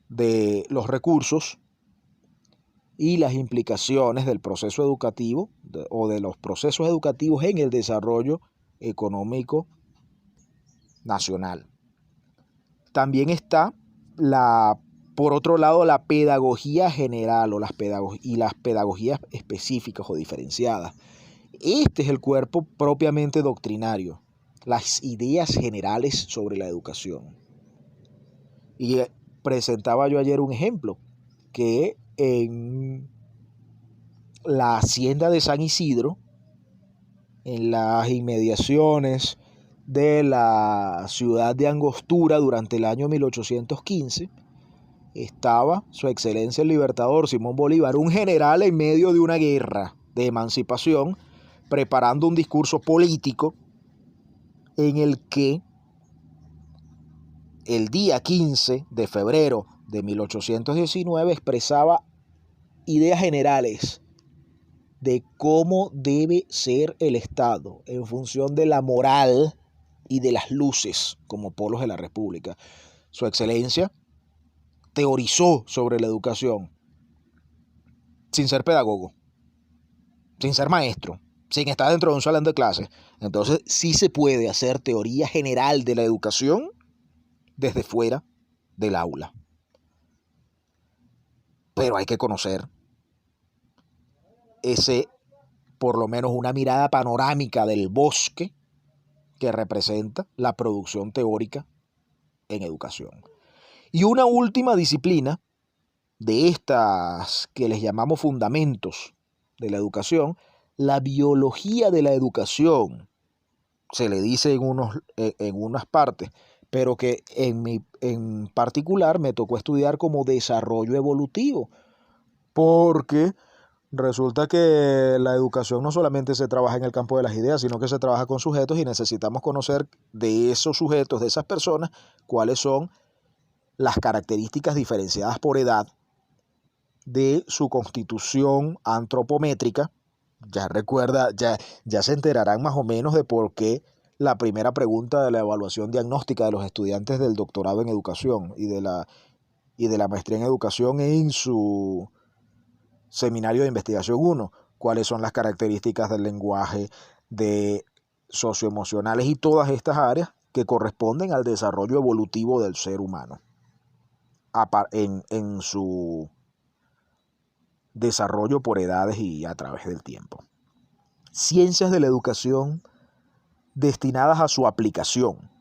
de los recursos y las implicaciones del proceso educativo o de los procesos educativos en el desarrollo económico nacional. También está por otro lado, la pedagogía general o las pedagogías específicas o diferenciadas. Este es el cuerpo propiamente doctrinario, las ideas generales sobre la educación. Y presentaba yo ayer un ejemplo, que en la hacienda de San Isidro, en las inmediaciones de la ciudad de Angostura durante el año 1815, estaba su excelencia el libertador Simón Bolívar, un general en medio de una guerra de emancipación, preparando un discurso político en el que el día 15 de febrero de 1819 expresaba ideas generales de cómo debe ser el Estado en función de la moral y de las luces como polos de la República. Su excelencia teorizó sobre la educación sin ser pedagogo, sin ser maestro, sin estar dentro de un salón de clases. Entonces sí se puede hacer teoría general de la educación desde fuera del aula. Pero hay que conocer por lo menos una mirada panorámica del bosque que representa la producción teórica en educación. Y una última disciplina de estas que les llamamos fundamentos de la educación, la biología de la educación, se le dice en unas partes, pero que en particular me tocó estudiar como desarrollo evolutivo, porque resulta que la educación no solamente se trabaja en el campo de las ideas, sino que se trabaja con sujetos y necesitamos conocer de esos sujetos, de esas personas, cuáles son las características diferenciadas por edad de su constitución antropométrica. Ya se enterarán más o menos de por qué la primera pregunta de la evaluación diagnóstica de los estudiantes del doctorado en educación y de la maestría en educación en su seminario de investigación 1, cuáles son las características del lenguaje, de socioemocionales y todas estas áreas que corresponden al desarrollo evolutivo del ser humano en su desarrollo por edades y a través del tiempo. Ciencias de la educación destinadas a su aplicación,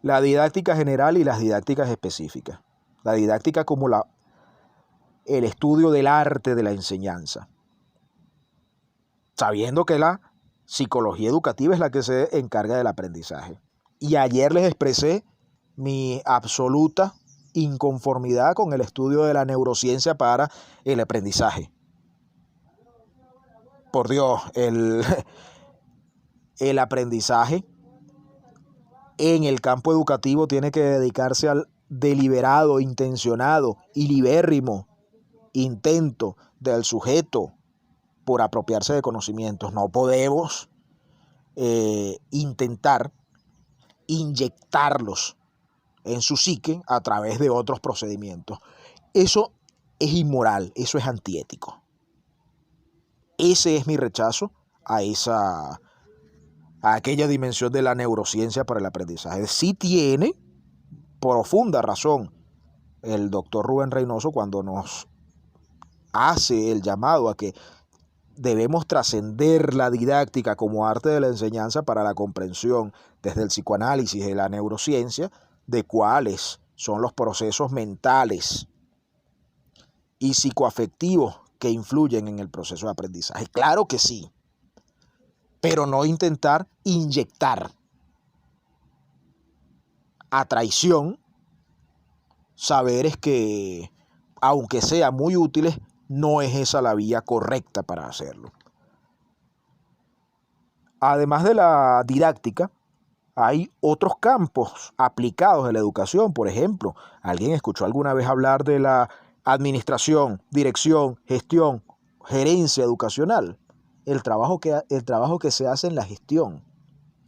la didáctica general y las didácticas específicas. La didáctica como el estudio del arte de la enseñanza, sabiendo que la psicología educativa es la que se encarga del aprendizaje. Y ayer les expresé mi absoluta inconformidad con el estudio de la neurociencia para el aprendizaje. Por Dios, el aprendizaje en el campo educativo tiene que dedicarse al deliberado, intencionado y libérrimo intento del sujeto por apropiarse de conocimientos. No podemos intentar inyectarlos en su psique a través de otros procedimientos. Eso es inmoral, eso es antiético. Ese es mi rechazo a aquella dimensión de la neurociencia para el aprendizaje. Sí tiene profunda razón el doctor Rubén Reynoso cuando nos hace el llamado a que debemos trascender la didáctica como arte de la enseñanza para la comprensión desde el psicoanálisis de la neurociencia de cuáles son los procesos mentales y psicoafectivos que influyen en el proceso de aprendizaje. Claro que sí, pero no intentar inyectar a traición saberes que, aunque sean muy útiles, no es esa la vía correcta para hacerlo. Además de la didáctica, hay otros campos aplicados de la educación. Por ejemplo, ¿alguien escuchó alguna vez hablar de la administración, dirección, gestión, gerencia educacional? El trabajo que se hace en la gestión,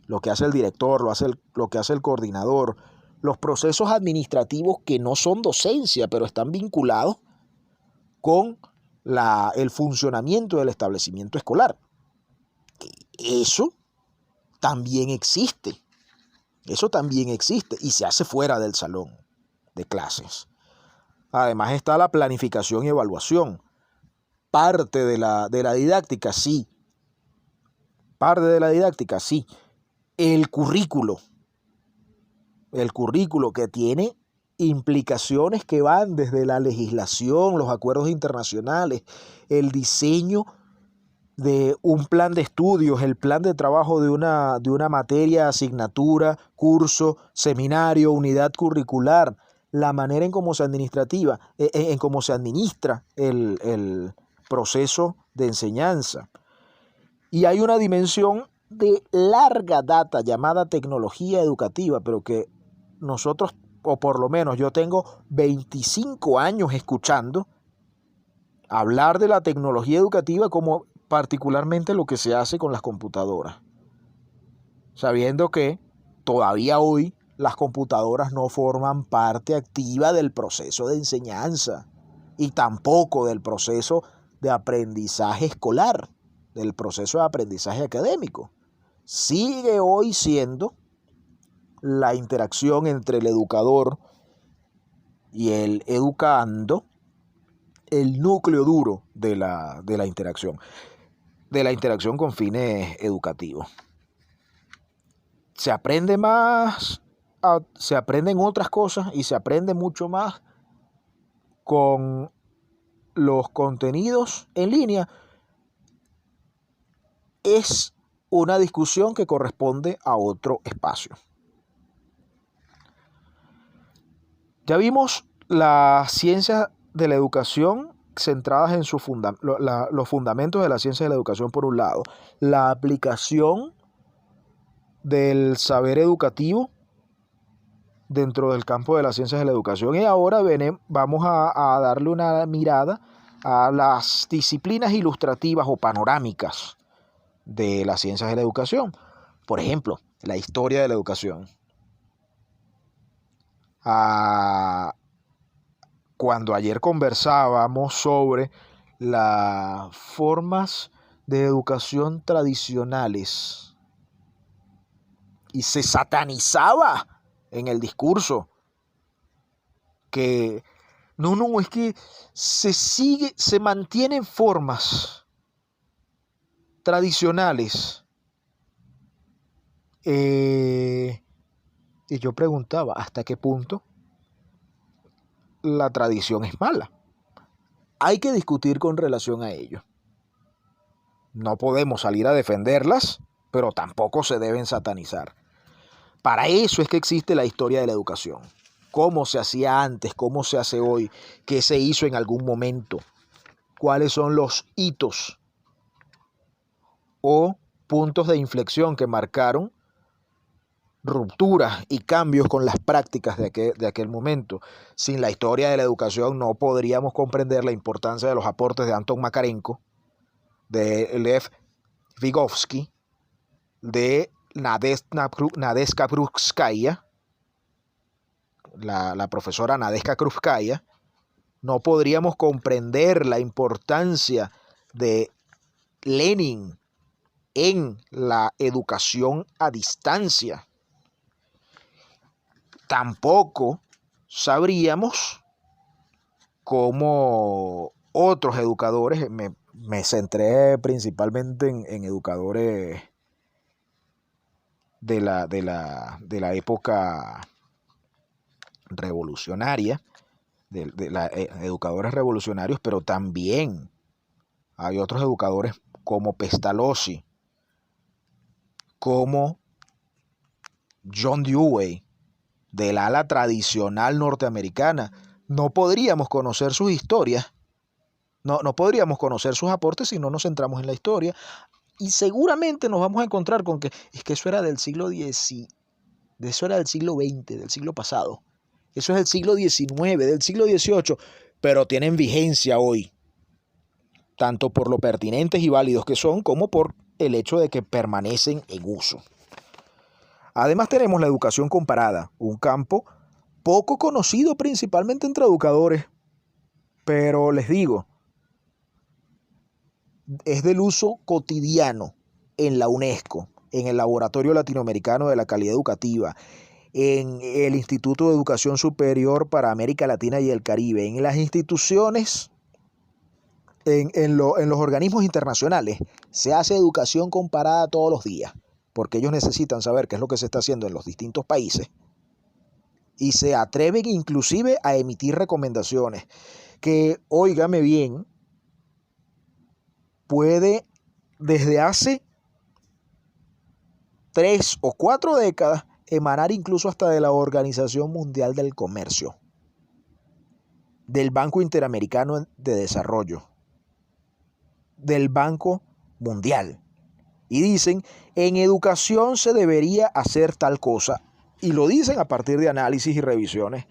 lo que hace el director, lo que hace el coordinador, los procesos administrativos que no son docencia, pero están vinculados con el funcionamiento del establecimiento escolar. Eso también existe. Eso también existe y se hace fuera del salón de clases. Además está la planificación y evaluación. Parte de la didáctica, sí. Parte de la didáctica, sí. El currículo que tiene implicaciones que van desde la legislación, los acuerdos internacionales, el diseño de un plan de estudios, el plan de trabajo de una materia, asignatura, curso, seminario, unidad curricular, la manera en cómo se administra el proceso de enseñanza. Y hay una dimensión de larga data llamada tecnología educativa, pero que nosotros, o por lo menos yo tengo 25 años escuchando hablar de la tecnología educativa como particularmente lo que se hace con las computadoras, sabiendo que todavía hoy las computadoras no forman parte activa del proceso de enseñanza y tampoco del proceso de aprendizaje escolar, del proceso de aprendizaje académico. Sigue hoy siendo la interacción entre el educador y el educando el núcleo duro de la interacción con fines educativos. Se aprende más, se aprenden otras cosas y se aprende mucho más con los contenidos en línea. Es una discusión que corresponde a otro espacio. Ya vimos las ciencias de la educación centradas en los fundamentos de la ciencia de la educación por un lado, la aplicación del saber educativo dentro del campo de las ciencias de la educación, y ahora vamos a darle una mirada a las disciplinas ilustrativas o panorámicas de las ciencias de la educación. Por ejemplo, la historia de la educación. Cuando ayer conversábamos sobre las formas de educación tradicionales y se satanizaba en el discurso que no, es que se mantienen formas tradicionales. Y yo preguntaba, ¿hasta qué punto la tradición es mala. Hay que discutir con relación a ello. No podemos salir a defenderlas, pero tampoco se deben satanizar. Para eso es que existe la historia de la educación. Cómo se hacía antes, cómo se hace hoy, qué se hizo en algún momento, cuáles son los hitos o puntos de inflexión que marcaron rupturas y cambios con las prácticas de aquel momento. Sin la historia de la educación no podríamos comprender la importancia de los aportes de Anton Makarenko, de Lev Vygotsky, de Nadeska Krupskaya, la profesora Nadeska Krupskaya. No podríamos comprender la importancia de Lenin en la educación a distancia. Tampoco sabríamos cómo otros educadores, me centré principalmente en educadores de la época revolucionaria, educadores revolucionarios, pero también hay otros educadores como Pestalozzi, como John Dewey, del ala tradicional norteamericana. No podríamos conocer sus historias, no podríamos conocer sus aportes si no nos centramos en la historia. Y seguramente nos vamos a encontrar con que es que eso era del siglo XX, eso era del siglo XX, del siglo pasado. Eso es del siglo XIX, del siglo XVIII, pero tienen vigencia hoy, tanto por lo pertinentes y válidos que son, como por el hecho de que permanecen en uso. Además tenemos la educación comparada, un campo poco conocido principalmente entre educadores, pero les digo, es del uso cotidiano en la UNESCO, en el Laboratorio Latinoamericano de la Calidad Educativa, en el Instituto de Educación Superior para América Latina y el Caribe, en las instituciones, en los organismos internacionales. Se hace educación comparada todos los días, porque ellos necesitan saber qué es lo que se está haciendo en los distintos países y se atreven inclusive a emitir recomendaciones que, óigame bien, puede desde hace 3 o 4 décadas emanar incluso hasta de la Organización Mundial del Comercio, del Banco Interamericano de Desarrollo, del Banco Mundial. Y dicen, en educación se debería hacer tal cosa. Y lo dicen a partir de análisis y revisiones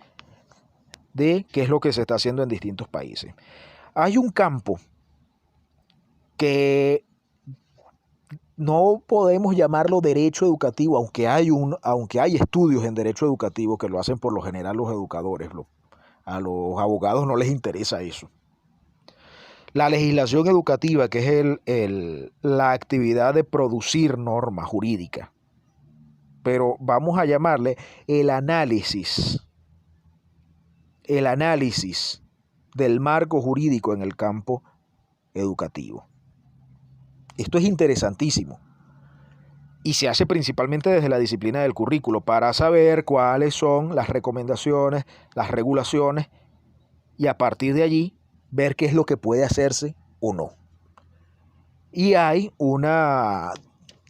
de qué es lo que se está haciendo en distintos países. Hay un campo que no podemos llamarlo derecho educativo, aunque hay estudios en derecho educativo que lo hacen por lo general los educadores. A los abogados no les interesa eso. La legislación educativa, que es la actividad de producir normas jurídicas, pero vamos a llamarle el análisis del marco jurídico en el campo educativo. Esto es interesantísimo y se hace principalmente desde la disciplina del currículo para saber cuáles son las recomendaciones, las regulaciones y a partir de allí ver qué es lo que puede hacerse o no. Y hay una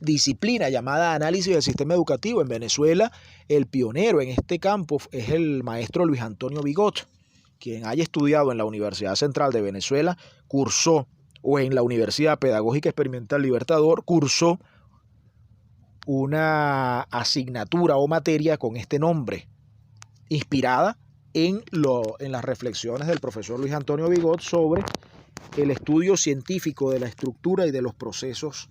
disciplina llamada análisis del sistema educativo. En Venezuela, el pionero en este campo es el maestro Luis Antonio Bigot, quien haya estudiado en la Universidad Central de Venezuela, cursó, o en la Universidad Pedagógica Experimental Libertador, cursó una asignatura o materia con este nombre, inspirada en las reflexiones del profesor Luis Antonio Bigot sobre el estudio científico de la estructura y de los procesos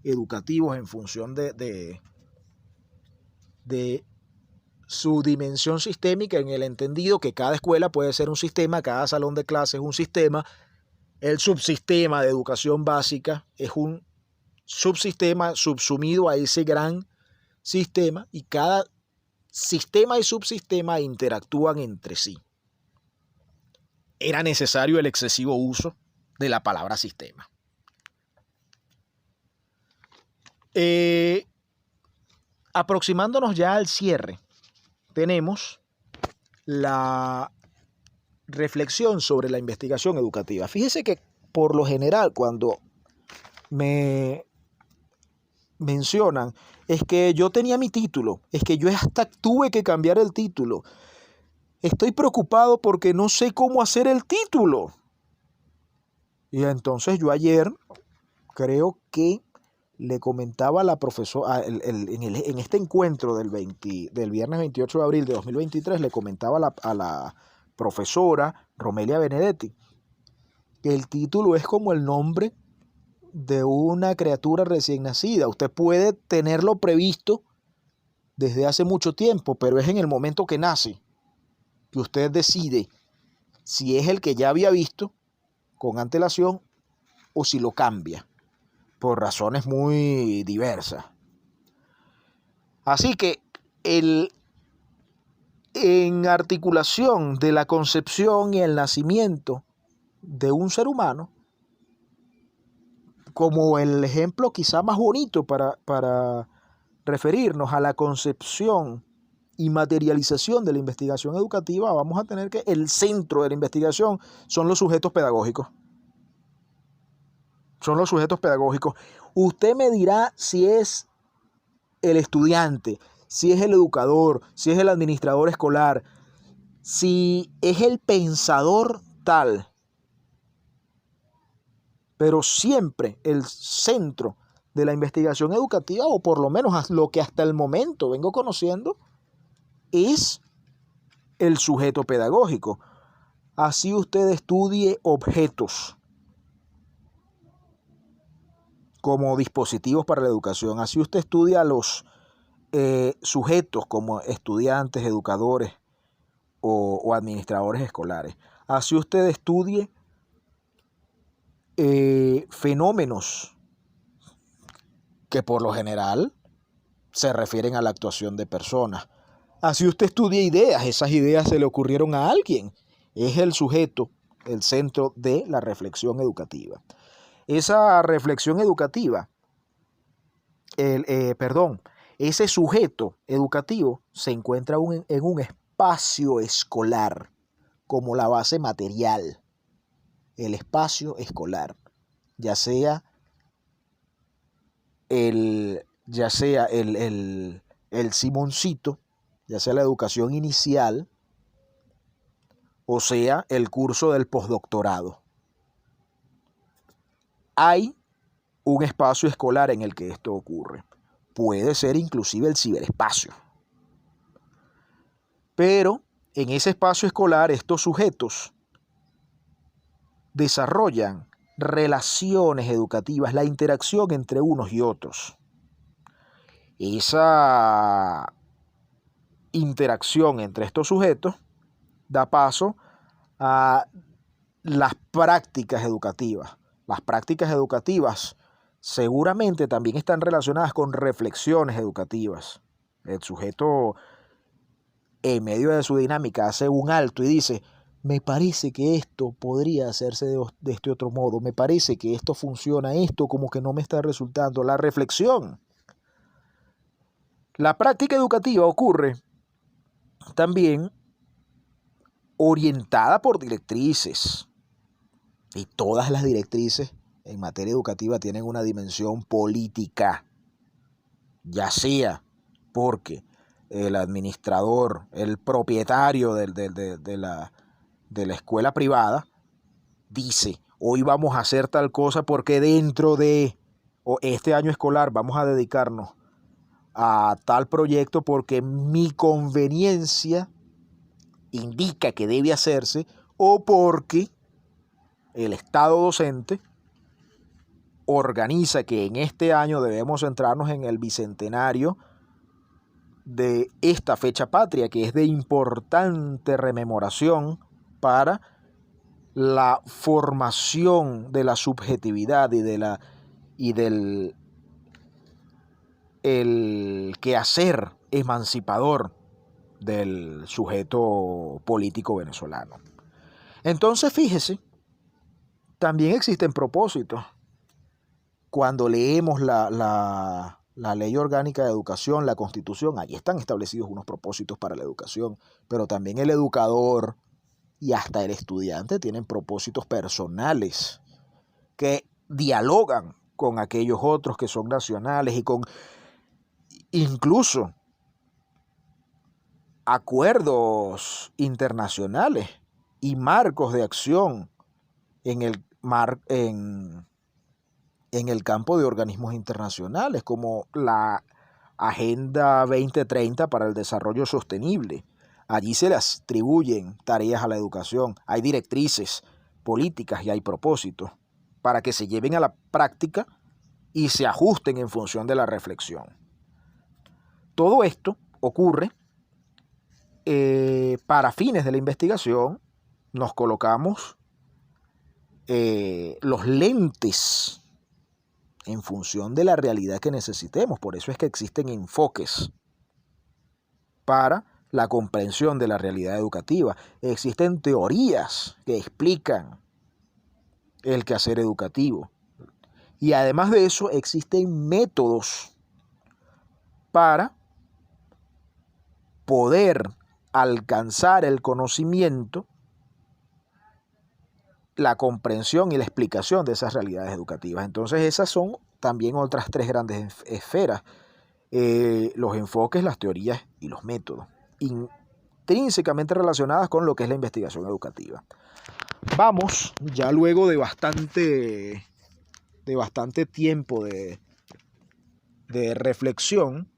educativos en función de su dimensión sistémica, en el entendido que cada escuela puede ser un sistema, cada salón de clases es un sistema, el subsistema de educación básica es un subsistema subsumido a ese gran sistema y cada sistema y subsistema interactúan entre sí. Era necesario el excesivo uso de la palabra sistema. Aproximándonos ya al cierre, tenemos la reflexión sobre la investigación educativa. Fíjese que por lo general cuando me mencionan es que yo tenía mi título, es que yo hasta tuve que cambiar el título. Estoy preocupado porque no sé cómo hacer el título. Y entonces yo ayer creo que le comentaba a la profesora, en este encuentro del viernes 28 de abril de 2023, le comentaba a la profesora Romelia Benedetti que el título es como el nombre de una criatura recién nacida. Usted puede tenerlo previsto desde hace mucho tiempo, pero es en el momento que nace que usted decide si es el que ya había visto con antelación o si lo cambia, por razones muy diversas. Así que en articulación de la concepción y el nacimiento de un ser humano, como el ejemplo quizá más bonito para referirnos a la concepción y materialización de la investigación educativa, vamos a tener que el centro de la investigación son los sujetos pedagógicos. Son los sujetos pedagógicos. Usted me dirá si es el estudiante, si es el educador, si es el administrador escolar, si es el pensador tal. Pero siempre el centro de la investigación educativa, o por lo menos lo que hasta el momento vengo conociendo, es el sujeto pedagógico. Así usted estudie objetos como dispositivos para la educación, así usted estudia a los sujetos como estudiantes, educadores o administradores escolares, así usted estudie fenómenos que por lo general se refieren a la actuación de personas. Así usted estudia ideas, esas ideas se le ocurrieron a alguien. Es el sujeto, el centro de la reflexión educativa. Esa reflexión educativa, ese sujeto educativo se encuentra en un espacio escolar como la base material. El espacio escolar, ya sea el Simoncito, ya sea la educación inicial, o sea el curso del postdoctorado. Hay un espacio escolar en el que esto ocurre. Puede ser inclusive el ciberespacio. Pero en ese espacio escolar estos sujetos desarrollan relaciones educativas, la interacción entre unos y otros. Esa interacción entre estos sujetos da paso a las prácticas educativas. Las prácticas educativas seguramente también están relacionadas con reflexiones educativas. El sujeto, en medio de su dinámica, hace un alto y dice: me parece que esto podría hacerse de este otro modo, me parece que esto funciona, esto como que no me está resultando. La reflexión. La práctica educativa ocurre también orientada por directrices. Y todas las directrices en materia educativa tienen una dimensión política, ya sea porque el administrador, el propietario de la escuela privada dice: hoy vamos a hacer tal cosa porque dentro de este año escolar vamos a dedicarnos a tal proyecto porque mi conveniencia indica que debe hacerse, o porque el Estado docente organiza que en este año debemos centrarnos en el bicentenario de esta fecha patria, que es de importante rememoración para la formación de la subjetividad y del el quehacer emancipador del sujeto político venezolano. Entonces, fíjese, también existen propósitos. Cuando leemos la Ley Orgánica de Educación, la Constitución, allí están establecidos unos propósitos para la educación, pero también el educador y hasta el estudiante tienen propósitos personales que dialogan con aquellos otros que son nacionales y con incluso acuerdos internacionales y marcos de acción en el campo de organismos internacionales, como la Agenda 2030 para el Desarrollo Sostenible. Allí se le atribuyen tareas a la educación, hay directrices políticas y hay propósitos para que se lleven a la práctica y se ajusten en función de la reflexión. Todo esto ocurre para fines de la investigación. Nos colocamos los lentes en función de la realidad que necesitemos. Por eso es que existen enfoques para la comprensión de la realidad educativa. Existen teorías que explican el quehacer educativo. Y además de eso, existen métodos para poder alcanzar el conocimiento, la comprensión y la explicación de esas realidades educativas. Entonces esas son también otras tres grandes esferas: los enfoques, las teorías y los métodos, intrínsecamente relacionadas con lo que es la investigación educativa. Vamos, ya luego de bastante tiempo de reflexión,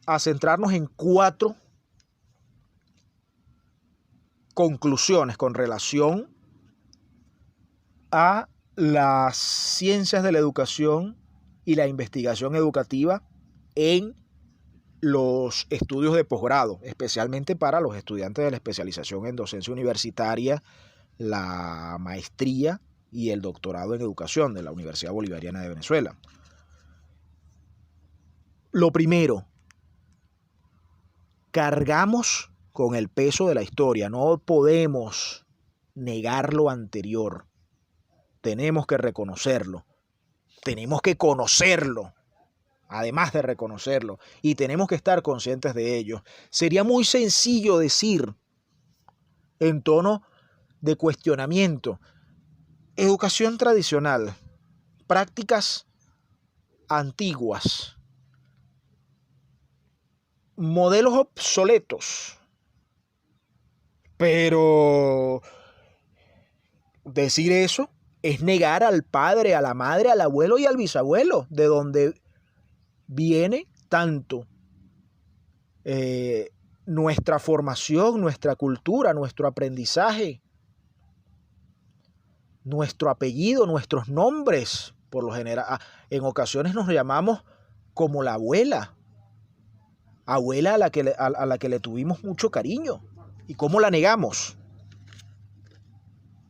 a centrarnos en 4 conclusiones con relación a las ciencias de la educación y la investigación educativa en los estudios de posgrado, especialmente para los estudiantes de la especialización en docencia universitaria, la maestría y el doctorado en educación de la Universidad Bolivariana de Venezuela. Lo primero, cargamos con el peso de la historia, no podemos negar lo anterior. Tenemos que reconocerlo, tenemos que conocerlo, además de reconocerlo, y tenemos que estar conscientes de ello. Sería muy sencillo decir, en tono de cuestionamiento, educación tradicional, prácticas antiguas, modelos obsoletos, pero decir eso es negar al padre, a la madre, al abuelo y al bisabuelo, de donde viene tanto nuestra formación, nuestra cultura, nuestro aprendizaje, nuestro apellido, nuestros nombres. Por lo general, en ocasiones nos llamamos como la abuela a la que le tuvimos mucho cariño. ¿Y cómo la negamos?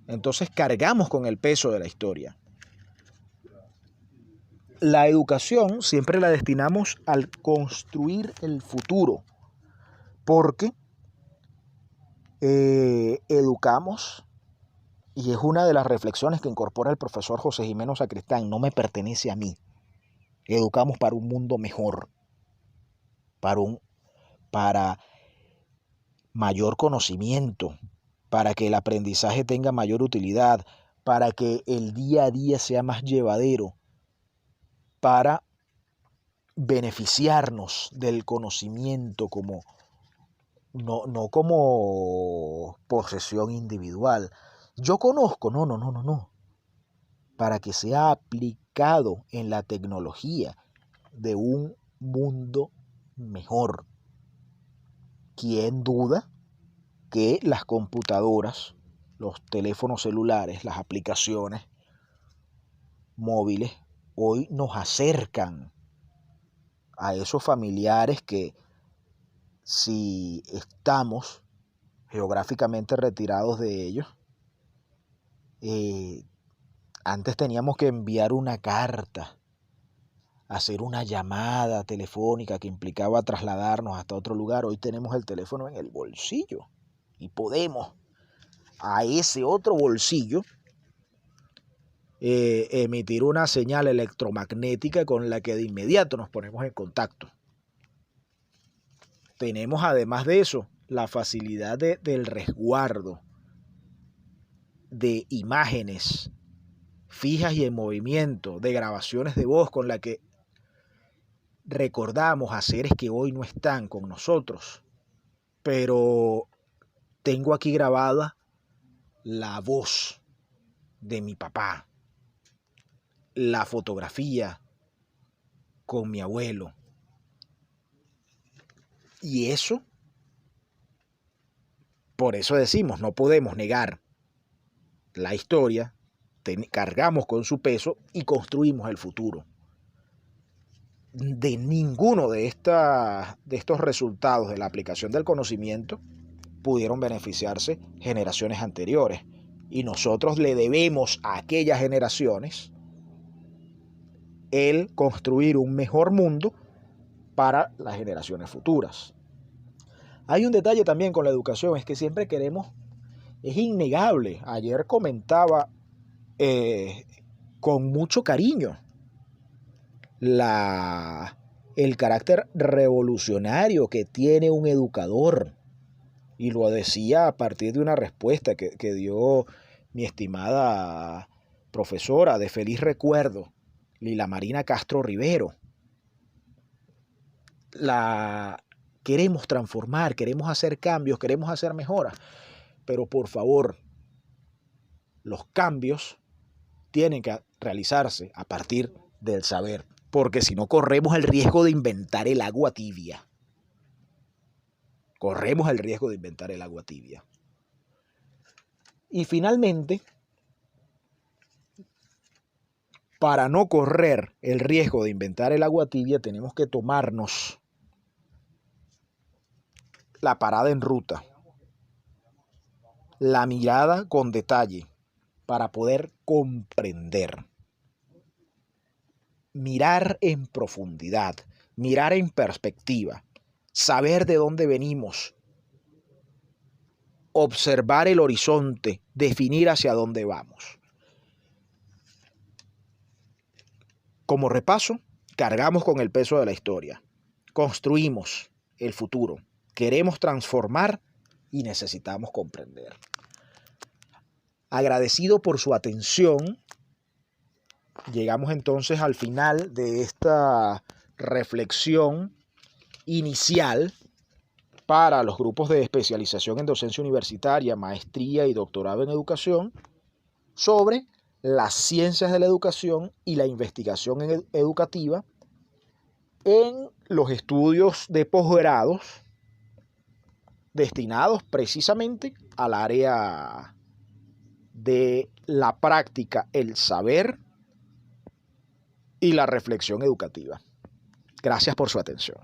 Entonces cargamos con el peso de la historia. La educación siempre la destinamos al construir el futuro, porque educamos, y es una de las reflexiones que incorpora el profesor José Jimeno Sacristán: no me pertenece a mí. Educamos para un mundo mejor, para mayor conocimiento, para que el aprendizaje tenga mayor utilidad, para que el día a día sea más llevadero, para beneficiarnos del conocimiento no como posesión individual. Yo conozco, no. Para que sea aplicado en la tecnología de un mundo mejor. ¿Quién duda que las computadoras, los teléfonos celulares, las aplicaciones móviles hoy nos acercan a esos familiares que, si estamos geográficamente retirados de ellos, antes teníamos que enviar una carta, hacer una llamada telefónica que implicaba trasladarnos hasta otro lugar. Hoy tenemos el teléfono en el bolsillo y podemos a ese otro bolsillo emitir una señal electromagnética con la que de inmediato nos ponemos en contacto. Tenemos, además de eso, la facilidad del resguardo de imágenes fijas y en movimiento, de grabaciones de voz con la que recordamos a seres que hoy no están con nosotros, pero tengo aquí grabada la voz de mi papá, la fotografía con mi abuelo. Y eso, por eso decimos, no podemos negar la historia, cargamos con su peso y construimos el futuro. De ninguno de estos resultados de la aplicación del conocimiento pudieron beneficiarse generaciones anteriores. Y nosotros le debemos a aquellas generaciones el construir un mejor mundo para las generaciones futuras. Hay un detalle también con la educación, es que siempre queremos, es innegable. Ayer comentaba con mucho cariño el carácter revolucionario que tiene un educador. Y lo decía a partir de una respuesta que dio mi estimada profesora de feliz recuerdo, Lila Marina Castro Rivero. Queremos transformar, queremos hacer cambios, queremos hacer mejoras, pero por favor, los cambios tienen que realizarse a partir del saber, porque si no corremos el riesgo de inventar el agua tibia. Corremos el riesgo de inventar el agua tibia. Y finalmente, para no correr el riesgo de inventar el agua tibia, tenemos que tomarnos la parada en ruta, la mirada con detalle, para poder comprender. Mirar en profundidad, mirar en perspectiva, saber de dónde venimos, observar el horizonte, definir hacia dónde vamos. Como repaso, cargamos con el peso de la historia, construimos el futuro, queremos transformar y necesitamos comprender. Agradecido por su atención, llegamos entonces al final de esta reflexión inicial para los grupos de especialización en docencia universitaria, maestría y doctorado en educación sobre las ciencias de la educación y la investigación educativa en los estudios de posgrados destinados precisamente al área de la práctica, el saber y la reflexión educativa. Gracias por su atención.